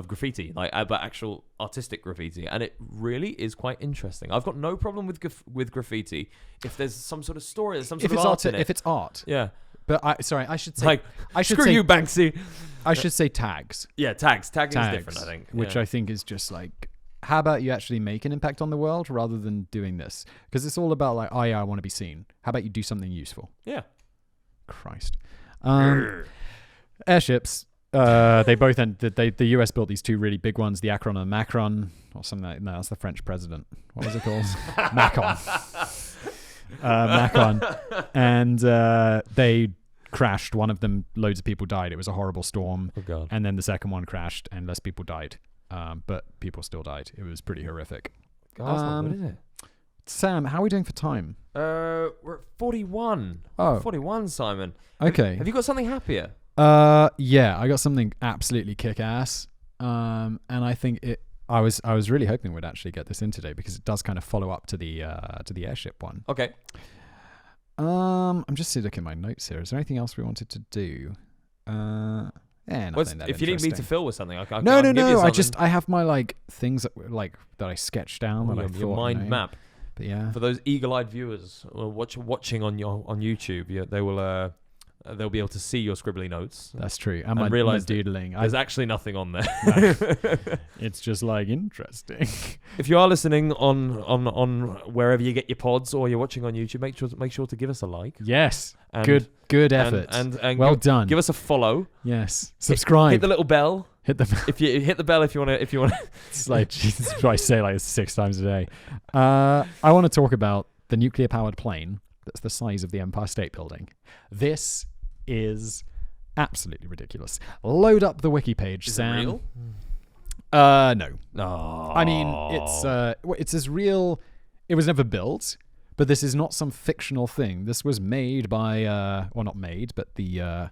B: graffiti, like but actual artistic graffiti, and it really is quite interesting. I've got no problem with graffiti if there's some sort of story, there's some sort of art in it.
A: If it's art,
B: yeah.
A: But I should say,
B: like, screw you, Banksy.
A: I should say tags.
B: Yeah, tags. Tagging is different, I think.
A: Which I think is just like, how about you actually make an impact on the world rather than doing this? Because it's all about like, oh yeah, I want to be seen. How about you do something useful?
B: Yeah.
A: Christ. Airships. They both the US built these two really big ones, the Akron and the Macron, or something like that. No, that's the French president. What was it called? Macron. Macron. And they crashed. One of them, loads of people died. It was a horrible storm.
B: Oh God.
A: And then the second one crashed and less people died. But people still died. It was pretty horrific.
B: God, what is it?
A: Sam, how are we doing for time?
B: We're at 41.
A: Oh.
B: 41, Simon.
A: Okay.
B: Have you got something happier?
A: Yeah, I got something absolutely kick-ass. And I think I was really hoping we'd actually get this in today because it does kind of follow up to the airship one.
B: Okay.
A: I'm just looking at my notes here. Is there anything else we wanted to do? Nothing that
B: if you need me to
A: interesting.
B: fill with something, I can
A: No.
B: give you
A: I have my like things that I sketched down that I thought.
B: Your mind map.
A: But yeah.
B: For those eagle-eyed viewers watching on YouTube, they will they'll be able to see your scribbly notes.
A: That's true. And
B: my
A: doodling.
B: There's actually nothing on there.
A: It's just like interesting.
B: If you are listening on wherever you get your pods or you're watching on YouTube, make sure to give us a like.
A: Yes.
B: And,
A: good effort.
B: And
A: well done.
B: Give us a follow.
A: Yes. Subscribe.
B: Hit the little bell.
A: If
B: you hit the bell if you want to.
A: It's like Jesus, I say like 6 times a day. I want to talk about the nuclear powered plane that's the size of the Empire State Building. This is absolutely ridiculous. Load up the wiki page, Sam.
B: Is it real?
A: No.
B: Oh.
A: I mean, it's as real. It was never built, but this is not some fictional thing. This was made by, not made, but the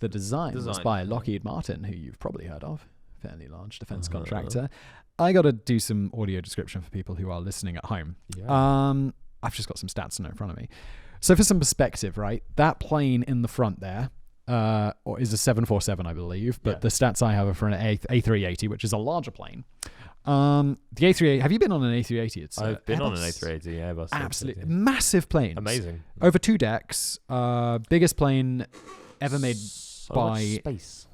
A: design was by Lockheed Martin, who you've probably heard of, fairly large defense contractor. I got to do some audio description for people who are listening at home.
B: Yeah.
A: I've just got some stats in front of me. So for some perspective, right, that plane in the front there, or is a 747, I believe, but the stats I have are for an A380, which is a larger plane. The A380, have you been on an A380?
B: I've been on an A380, Airbus.
A: Absolutely. Massive planes.
B: Amazing.
A: Over 2 decks. Biggest plane ever made by
B: space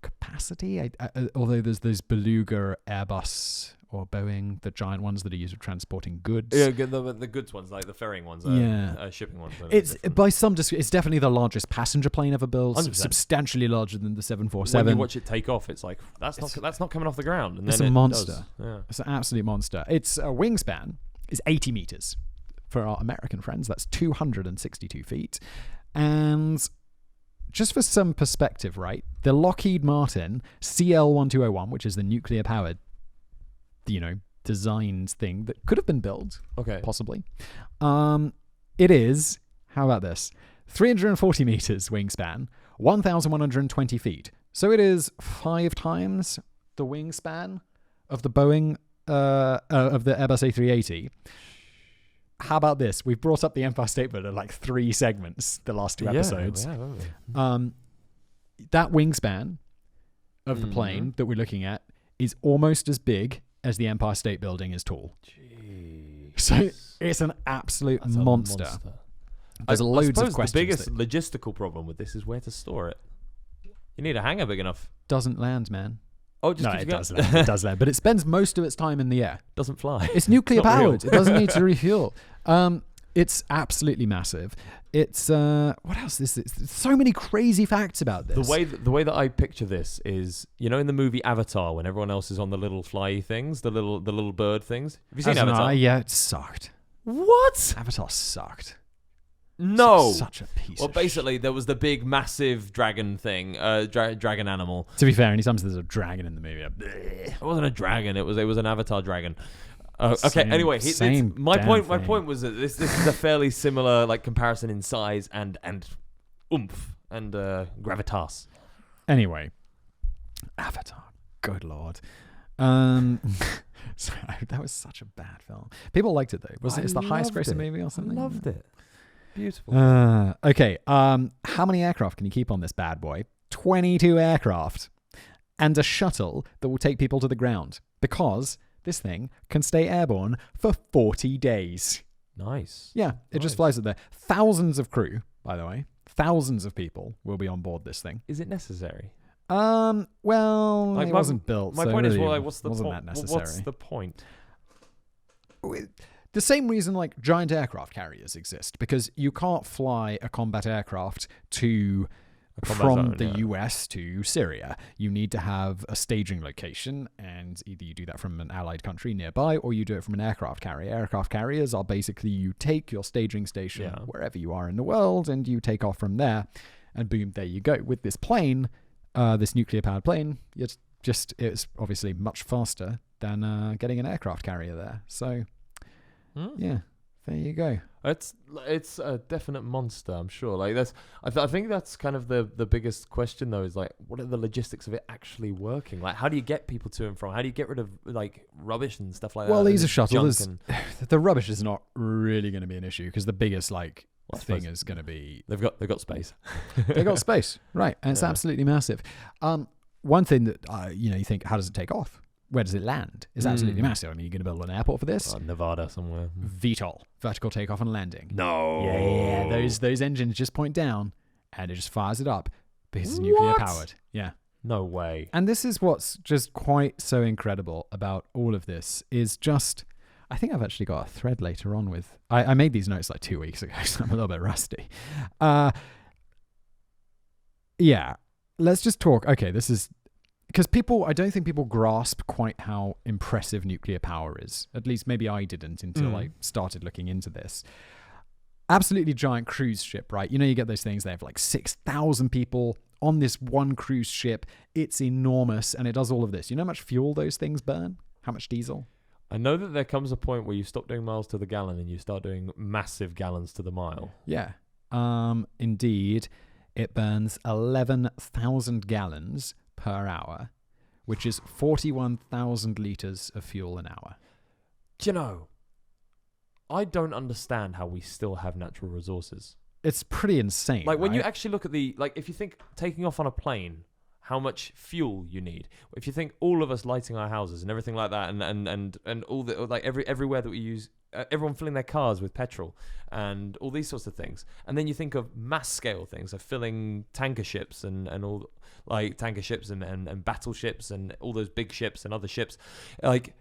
A: capacity. Although there's those Beluga Airbus or Boeing, the giant ones that are used for transporting goods.
B: Yeah, the goods ones, like the ferrying ones, shipping ones.
A: It's by some it's definitely the largest passenger plane ever built.
B: 100%.
A: Substantially larger than the 747.
B: When you watch it take off, it's like that's not coming off the ground. And
A: it's
B: then
A: a monster.
B: Yeah.
A: It's an absolute monster. Its wingspan is 80 meters. For our American friends, that's 262 feet. And just for some perspective, right? The Lockheed Martin CL-1201, which is the nuclear powered, designed thing that could have been built, possibly. It is, how about this? 340 meters wingspan, 1,120 feet. So it is 5 times the wingspan of the Boeing, of the Airbus A380. How about this? We've brought up the Empire State Building like 3 segments the last 2 episodes. That wingspan of the plane that we're looking at is almost as big as the Empire State Building is tall.
B: Jeez.
A: So it's an absolute monster. There's loads of questions.
B: The biggest logistical problem with this is where to store it. You need a hangar big enough.
A: Doesn't land, man.
B: Oh, just
A: no, it does land. It does land, but it spends most of its time in the air.
B: Doesn't fly.
A: It's nuclear powered. It doesn't need to refuel. It's absolutely massive. It's what else is this? There's so many crazy facts about this.
B: The way that I picture this is, in the movie Avatar, when everyone else is on the little fly things, the little bird things. Have you seen Avatar?
A: Yeah, it sucked.
B: What?
A: Avatar sucked.
B: No.
A: Such a piece.
B: Well, basically, there was the big, massive dragon thing, dragon animal.
A: To be fair, anytime there's a dragon in the movie,
B: it wasn't a dragon. It was an Avatar dragon. Okay. Anyway, my point was that this is a fairly similar comparison in size and oomph and gravitas.
A: Anyway, Avatar. Good lord. Sorry, that was such a bad film. People liked it though. It's the highest grossing movie or something?
B: I loved it. Beautiful.
A: Okay. How many aircraft can you keep on this bad boy? 22 aircraft. And a shuttle that will take people to the ground. Because this thing can stay airborne for 40 days.
B: Nice.
A: Yeah, it just flies it there. Thousands of crew, by the way. Thousands of people will be on board this thing.
B: Is it necessary?
A: Well, it wasn't built.
B: My point is,
A: what's the point?
B: What's the point?
A: The same reason giant aircraft carriers exist, because you can't fly a combat aircraft from the US to Syria. You need to have a staging location, and either you do that from an allied country nearby, or you do it from an aircraft carrier. Aircraft carriers are basically, you take your staging station wherever you are in the world, and you take off from there, and boom, there you go. With this plane, this nuclear-powered plane, it's obviously much faster than getting an aircraft carrier there. So Yeah, there you go.
B: It's a definite monster, I'm sure. Like that's, I think that's kind of the biggest question though. Is like, what are the logistics of it actually working? Like, how do you get people to and from? How do you get rid of like rubbish and stuff like that?
A: Well, these are shuttles. The rubbish is not really going to be an issue because the biggest thing is going to be
B: they've got space.
A: They got space, right? And it's absolutely massive. One thing that you think, how does it take off? Where does it land? It's absolutely massive. I mean, you're going to build an airport for this?
B: Nevada somewhere.
A: VTOL, vertical takeoff and landing.
B: No.
A: Yeah. Those engines just point down and it just fires it up because it's nuclear powered. Yeah.
B: No way.
A: And this is what's just quite so incredible about all of this is just, I think I've actually got a thread later on with, I made these notes like 2 weeks ago, so I'm a little bit rusty. Yeah. Let's just talk. Okay, this is, because I don't think people grasp quite how impressive nuclear power is. At least maybe I didn't until I started looking into this. Absolutely giant cruise ship, right? You get those things, they have like 6,000 people on this one cruise ship. It's enormous and it does all of this. You know how much fuel those things burn? How much diesel?
B: I know that there comes a point where you stop doing miles to the gallon and you start doing massive gallons to the mile.
A: Yeah. Indeed, it burns 11,000 gallons per hour, which is 41,000 litres of fuel an hour.
B: Do you know, I don't understand how we still have natural resources.
A: It's pretty insane.
B: Like when you actually look at if you think taking off on a plane, how much fuel you need. If you think all of us lighting our houses and everything like that, and all the everywhere that we use, everyone filling their cars with petrol and all these sorts of things, and then you think of mass scale things of filling tanker ships and all like tanker ships and battleships and all those big ships and other ships, like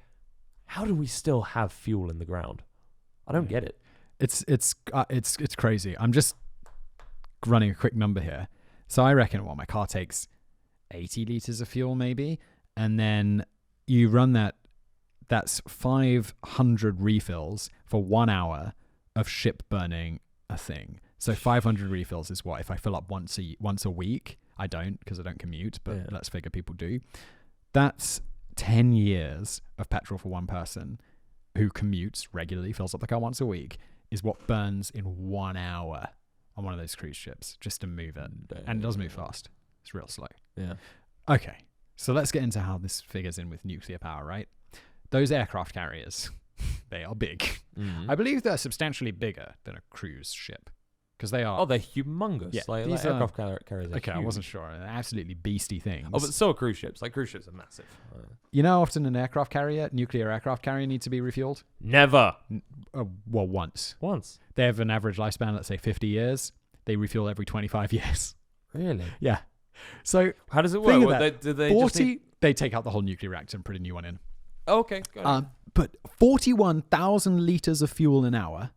B: how do we still have fuel in the ground? I don't get it.
A: It's crazy. I'm just running a quick number here. So I reckon my car takes 80 liters of fuel maybe, and then you run that's 500 refills for 1 hour of ship burning a thing. So 500 refills is what if I fill up once a week. I don't, because I don't commute, but let's figure people do. That's 10 years of petrol for one person who commutes regularly, fills up the car once a week, is what burns in 1 hour on one of those cruise ships just to move it. And it does move fast. It's real slow.
B: Yeah.
A: Okay, so let's get into how this figures in with nuclear power, right? Those aircraft carriers, they are big. Mm-hmm. I believe they're substantially bigger than a cruise ship. Because they are.
B: Oh, they're humongous.
A: Yeah,
B: like aircraft carriers are
A: okay,
B: huge.
A: I wasn't sure. They're absolutely beastie things.
B: Oh, but so are cruise ships. Like cruise ships are massive.
A: You know how often an aircraft carrier, nuclear aircraft carrier, needs to be refueled?
B: Never.
A: Well, once.
B: Once.
A: They have an average lifespan, let's say 50 years. They refuel every 25 years.
B: Really?
A: Yeah. So
B: how does it work?
A: Do they 40, they take out the whole nuclear reactor and put a new one in.
B: Oh, okay. Got it.
A: But 41,000 litres of fuel an hour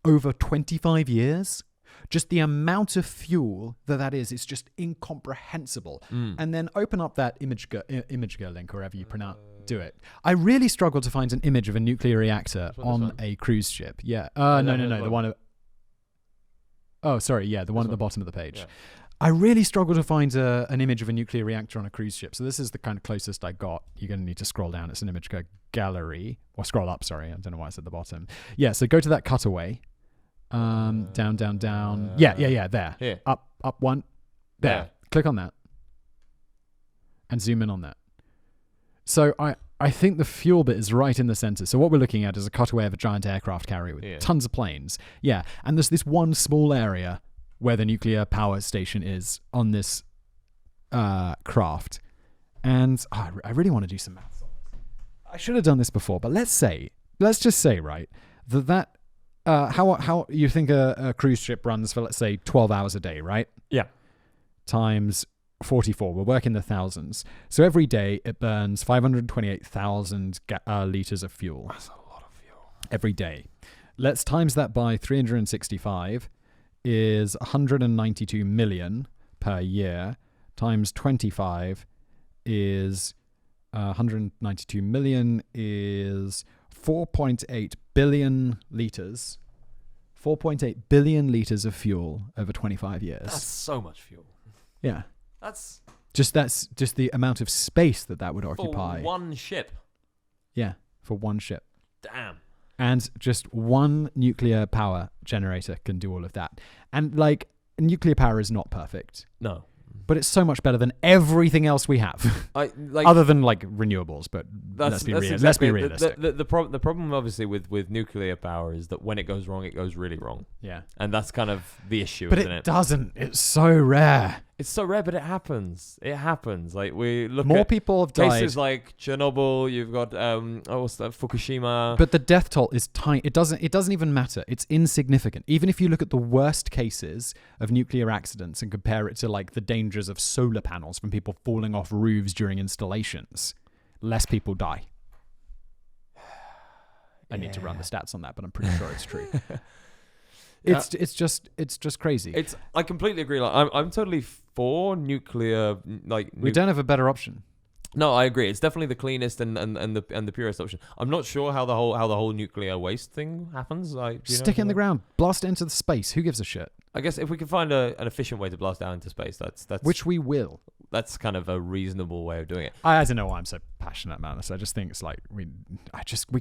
A: over 25 years. Just the amount of fuel that is, it's just incomprehensible. And then open up that Imager link, or however you do it. I really struggle to find an image of a nuclear reactor on a cruise ship. Yeah. No. The one. The one at the bottom of the page. Yeah. I really struggle to find an image of a nuclear reactor on a cruise ship. So this is the kind of closest I got. You're going to need to scroll down. It's an image gallery. Or scroll up, sorry. I don't know why it's at the bottom. Yeah, so go to that cutaway. Down. Yeah, there.
B: Here.
A: Up one. There.
B: Yeah.
A: Click on that. And zoom in on that. So I think the fuel bit is right in the center. So what we're looking at is a cutaway of a giant aircraft carrier with tons of planes. Yeah, and there's this one small area where the nuclear power station is on this craft. And I really want to do some maths on this. I should have done this before, but let's just say, right, that how you think a cruise ship runs for, let's say, 12 hours a day, right?
B: Yeah.
A: Times 44. We'll work in the thousands. So every day it burns 528,000 litres of fuel.
B: That's a lot of fuel.
A: Every day. Let's times that by 365 is 192 million per year. Times 25 is 192 million is 4.8 billion litres. 4.8 billion litres of fuel over 25 years.
B: That's so much fuel.
A: Yeah.
B: That's
A: just the amount of space that would occupy.
B: For one ship.
A: Yeah, for one ship.
B: Damn.
A: And just one nuclear power generator can do all of that. And like, nuclear power is not perfect.
B: No.
A: But it's so much better than everything else we have. Other than like renewables, but let's be realistic.
B: The problem obviously with nuclear power is that when it goes wrong, it goes really wrong.
A: Yeah.
B: And that's kind of the issue,
A: but
B: isn't it?
A: But it doesn't. It's so rare.
B: It's so rare, but it happens. It happens. Like we look
A: more
B: at
A: people have died.
B: Cases like Chernobyl, you've got what's that, Fukushima.
A: But the death toll is tiny. It doesn't even matter. It's insignificant. Even if you look at the worst cases of nuclear accidents and compare it to like the dangers of solar panels from people falling off roofs during installations, less people die. I need to run the stats on that, but I'm pretty sure it's true. It's just crazy.
B: I completely agree. Like I'm totally for nuclear. Like
A: we don't have a better option.
B: No, I agree. It's definitely the cleanest and the purest option. I'm not sure how the whole nuclear waste thing happens. Like
A: stick it in the ground, blast it into the space. Who gives a shit?
B: I guess if we can find an efficient way to blast out into space, that's
A: which we will.
B: That's kind of a reasonable way of doing it.
A: I don't know why I'm so passionate about this. I just think it's like we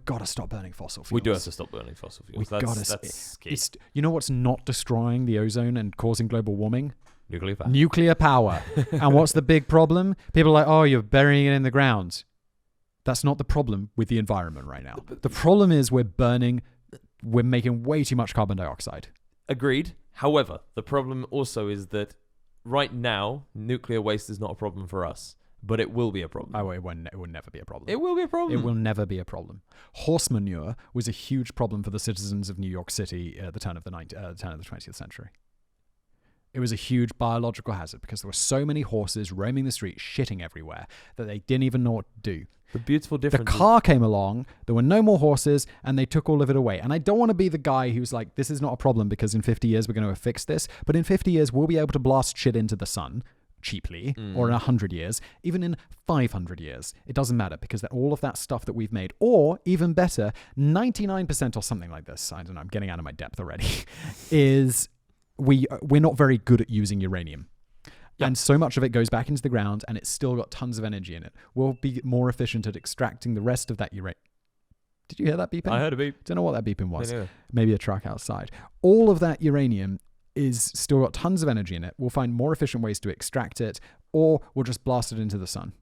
A: got to stop burning fossil fuels.
B: We do have to stop burning fossil fuels. That's key.
A: You know what's not destroying the ozone and causing global warming?
B: Nuclear power.
A: And what's the big problem? People are like, oh, you're burying it in the ground. That's not the problem with the environment right now. The problem is we're making way too much carbon dioxide.
B: Agreed. However, the problem also is that right now, nuclear waste is not a problem for us, but it will be a problem.
A: Oh, it will never be a problem.
B: It will be a problem.
A: It will never be a problem. Horse manure was a huge problem for the citizens of New York City at the turn of the 20th century. It was a huge biological hazard because there were so many horses roaming the streets, shitting everywhere, that they didn't even know what to do.
B: The beautiful difference.
A: The car came along, there were no more horses, and they took all of it away. And I don't want to be the guy who's like, this is not a problem because in 50 years we're going to fix this. But in 50 years, we'll be able to blast shit into the sun cheaply, or in 100 years, even in 500 years. It doesn't matter because all of that stuff that we've made, or even better, 99% or something like this, I don't know, I'm getting out of my depth already, is we're not very good at using uranium. Yep. And so much of it goes back into the ground and it's still got tons of energy in it. We'll be more efficient at extracting the rest of that uranium. Did you hear that beeping?
B: I heard a beep.
A: Don't know what that beeping was. Maybe a truck outside. All of that uranium is still got tons of energy in it. We'll find more efficient ways to extract it, or we'll just blast it into the sun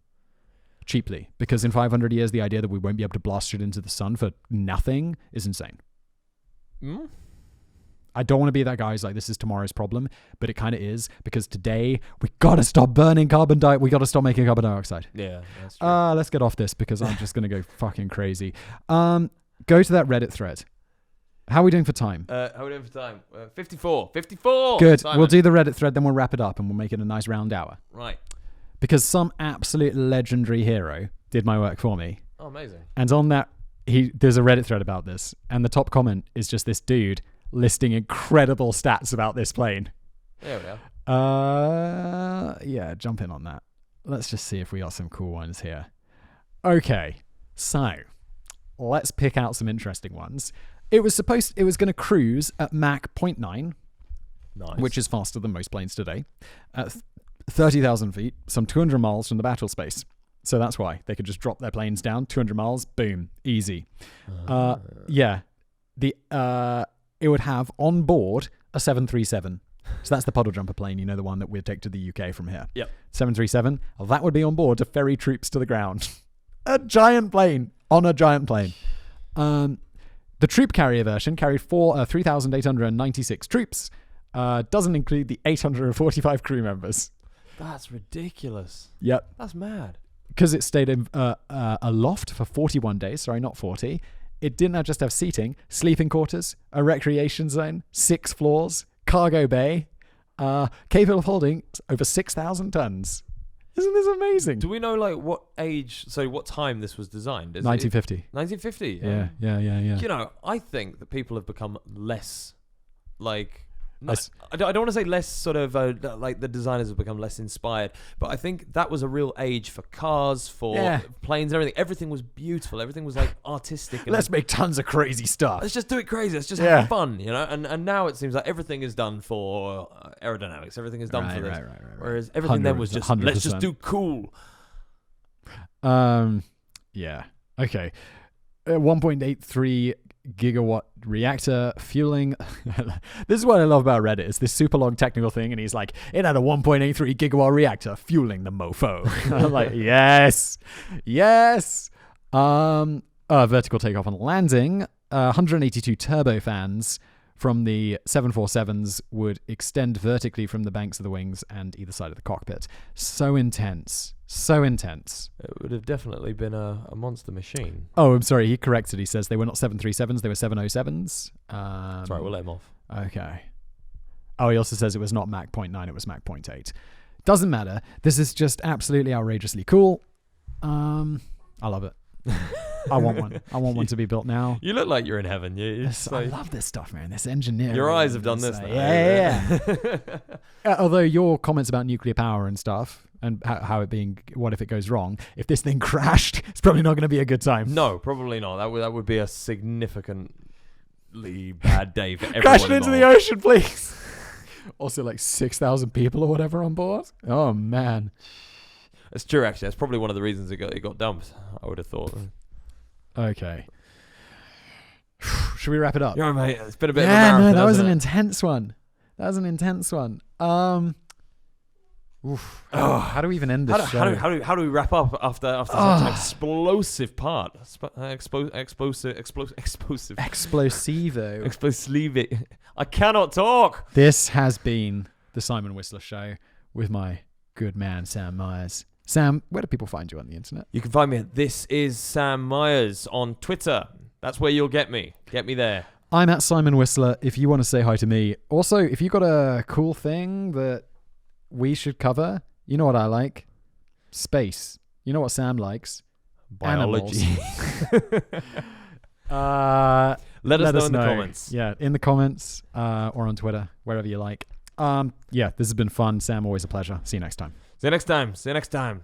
A: cheaply. Because in 500 years, the idea that we won't be able to blast it into the sun for nothing is insane. I don't want to be that guy who's like, this is tomorrow's problem, but it kind of is, because today we got to stop burning carbon dioxide. We got to stop making carbon dioxide.
B: Yeah, that's true.
A: Let's get off this because I'm just going to go fucking crazy. Go to that Reddit thread. How are we doing for time?
B: 54. 54.
A: Good.
B: Simon.
A: We'll do the Reddit thread, then we'll wrap it up and we'll make it a nice round hour.
B: Right.
A: Because some absolute legendary hero did my work for me.
B: Oh, amazing.
A: And on that, there's a Reddit thread about this. And the top comment is just this dude listing incredible stats about this plane.
B: There we go.
A: Yeah, jump in on that. Let's just see if we got some cool ones here. Okay, so let's pick out some interesting ones. It was going to cruise at Mach 0.9,
B: nice,
A: which is faster than most planes today, at 30,000 feet, some 200 miles from the battle space. So that's why they could just drop their planes down 200 miles, boom, easy. It would have on board a 737. So that's the puddle jumper plane, you know, the one that we'd take to the UK from here.
B: Yep.
A: 737. That would be on board to ferry troops to the ground. A giant plane on a giant plane. The troop carrier version carried 3,896 troops. Doesn't include the 845 crew members.
B: That's ridiculous.
A: Yep.
B: That's mad.
A: Because it stayed aloft for 41 days. Sorry, not 40. It didn't just have seating, sleeping quarters, a recreation zone, 6 floors, cargo bay, capable of holding over 6,000 tons. Isn't this amazing?
B: Do we know what time this was designed?
A: 1950.
B: 1950?
A: Yeah.
B: You know, I think that people have become less I don't want to say less sort of like the designers have become less inspired, but I think that was a real age for cars, for planes, everything. Everything was beautiful. Everything was artistic.
A: Let's make tons of crazy stuff.
B: Let's just do it crazy. Let's just have fun, you know. And now it seems like everything is done for aerodynamics. Everything is done for this. Right. Whereas everything then was just 100%. Let's just do cool.
A: Yeah. Okay. 1.83 gigawatt reactor fueling. This is what I love about Reddit. It's this super long technical thing, and he's like, it had a 1.83 gigawatt reactor fueling the mofo. I'm like, yes. Vertical takeoff and landing. 182 turbofans from the 747s would extend vertically from the banks of the wings and either side of the cockpit. So intense.
B: It would have definitely been a monster machine.
A: Oh, I'm sorry. He corrected. He says they were not 737s. They were 707s.
B: That's right. We'll let him off.
A: Okay. Oh, he also says it was not Mach 0.9. It was Mach 0.8. Doesn't matter. This is just absolutely outrageously cool. I love it. I want one. I want one to be built now.
B: You look like you're in heaven.
A: I love this stuff, man. This engineering.
B: Your eyes have done this.
A: Yeah. Although your comments about nuclear power and stuff, and how it being, what if it goes wrong? If this thing crashed, it's probably not going to be a good time.
B: No, probably not. That would be a significantly bad day for everyone.
A: Crashing into the ocean, please. Also, like 6,000 people or whatever on board. Oh man.
B: It's true, actually. That's probably one of the reasons it got dumped, I would have thought.
A: Okay. Should we wrap it up?
B: Yeah, mate. It's been a bit of a marathon.
A: No, that was an intense one. How do we even end this show?
B: How do we wrap up after such an explosive part? Explosivo. Explosive. I cannot talk.
A: This has been the Simon Whistler Show with my good man, Sam Myers. Sam, where do people find you on the internet?
B: You can find me at This Is Sam Myers on Twitter. That's where you'll get me. Get me there.
A: I'm at Simon Whistler if you want to say hi to me. Also, if you got a cool thing that we should cover, you know what I like? Space. You know what Sam likes?
B: Biology. Let us know in the comments.
A: Yeah, in the comments or on Twitter, wherever you like. This has been fun. Sam, always a pleasure. See you next time.
B: See you next time.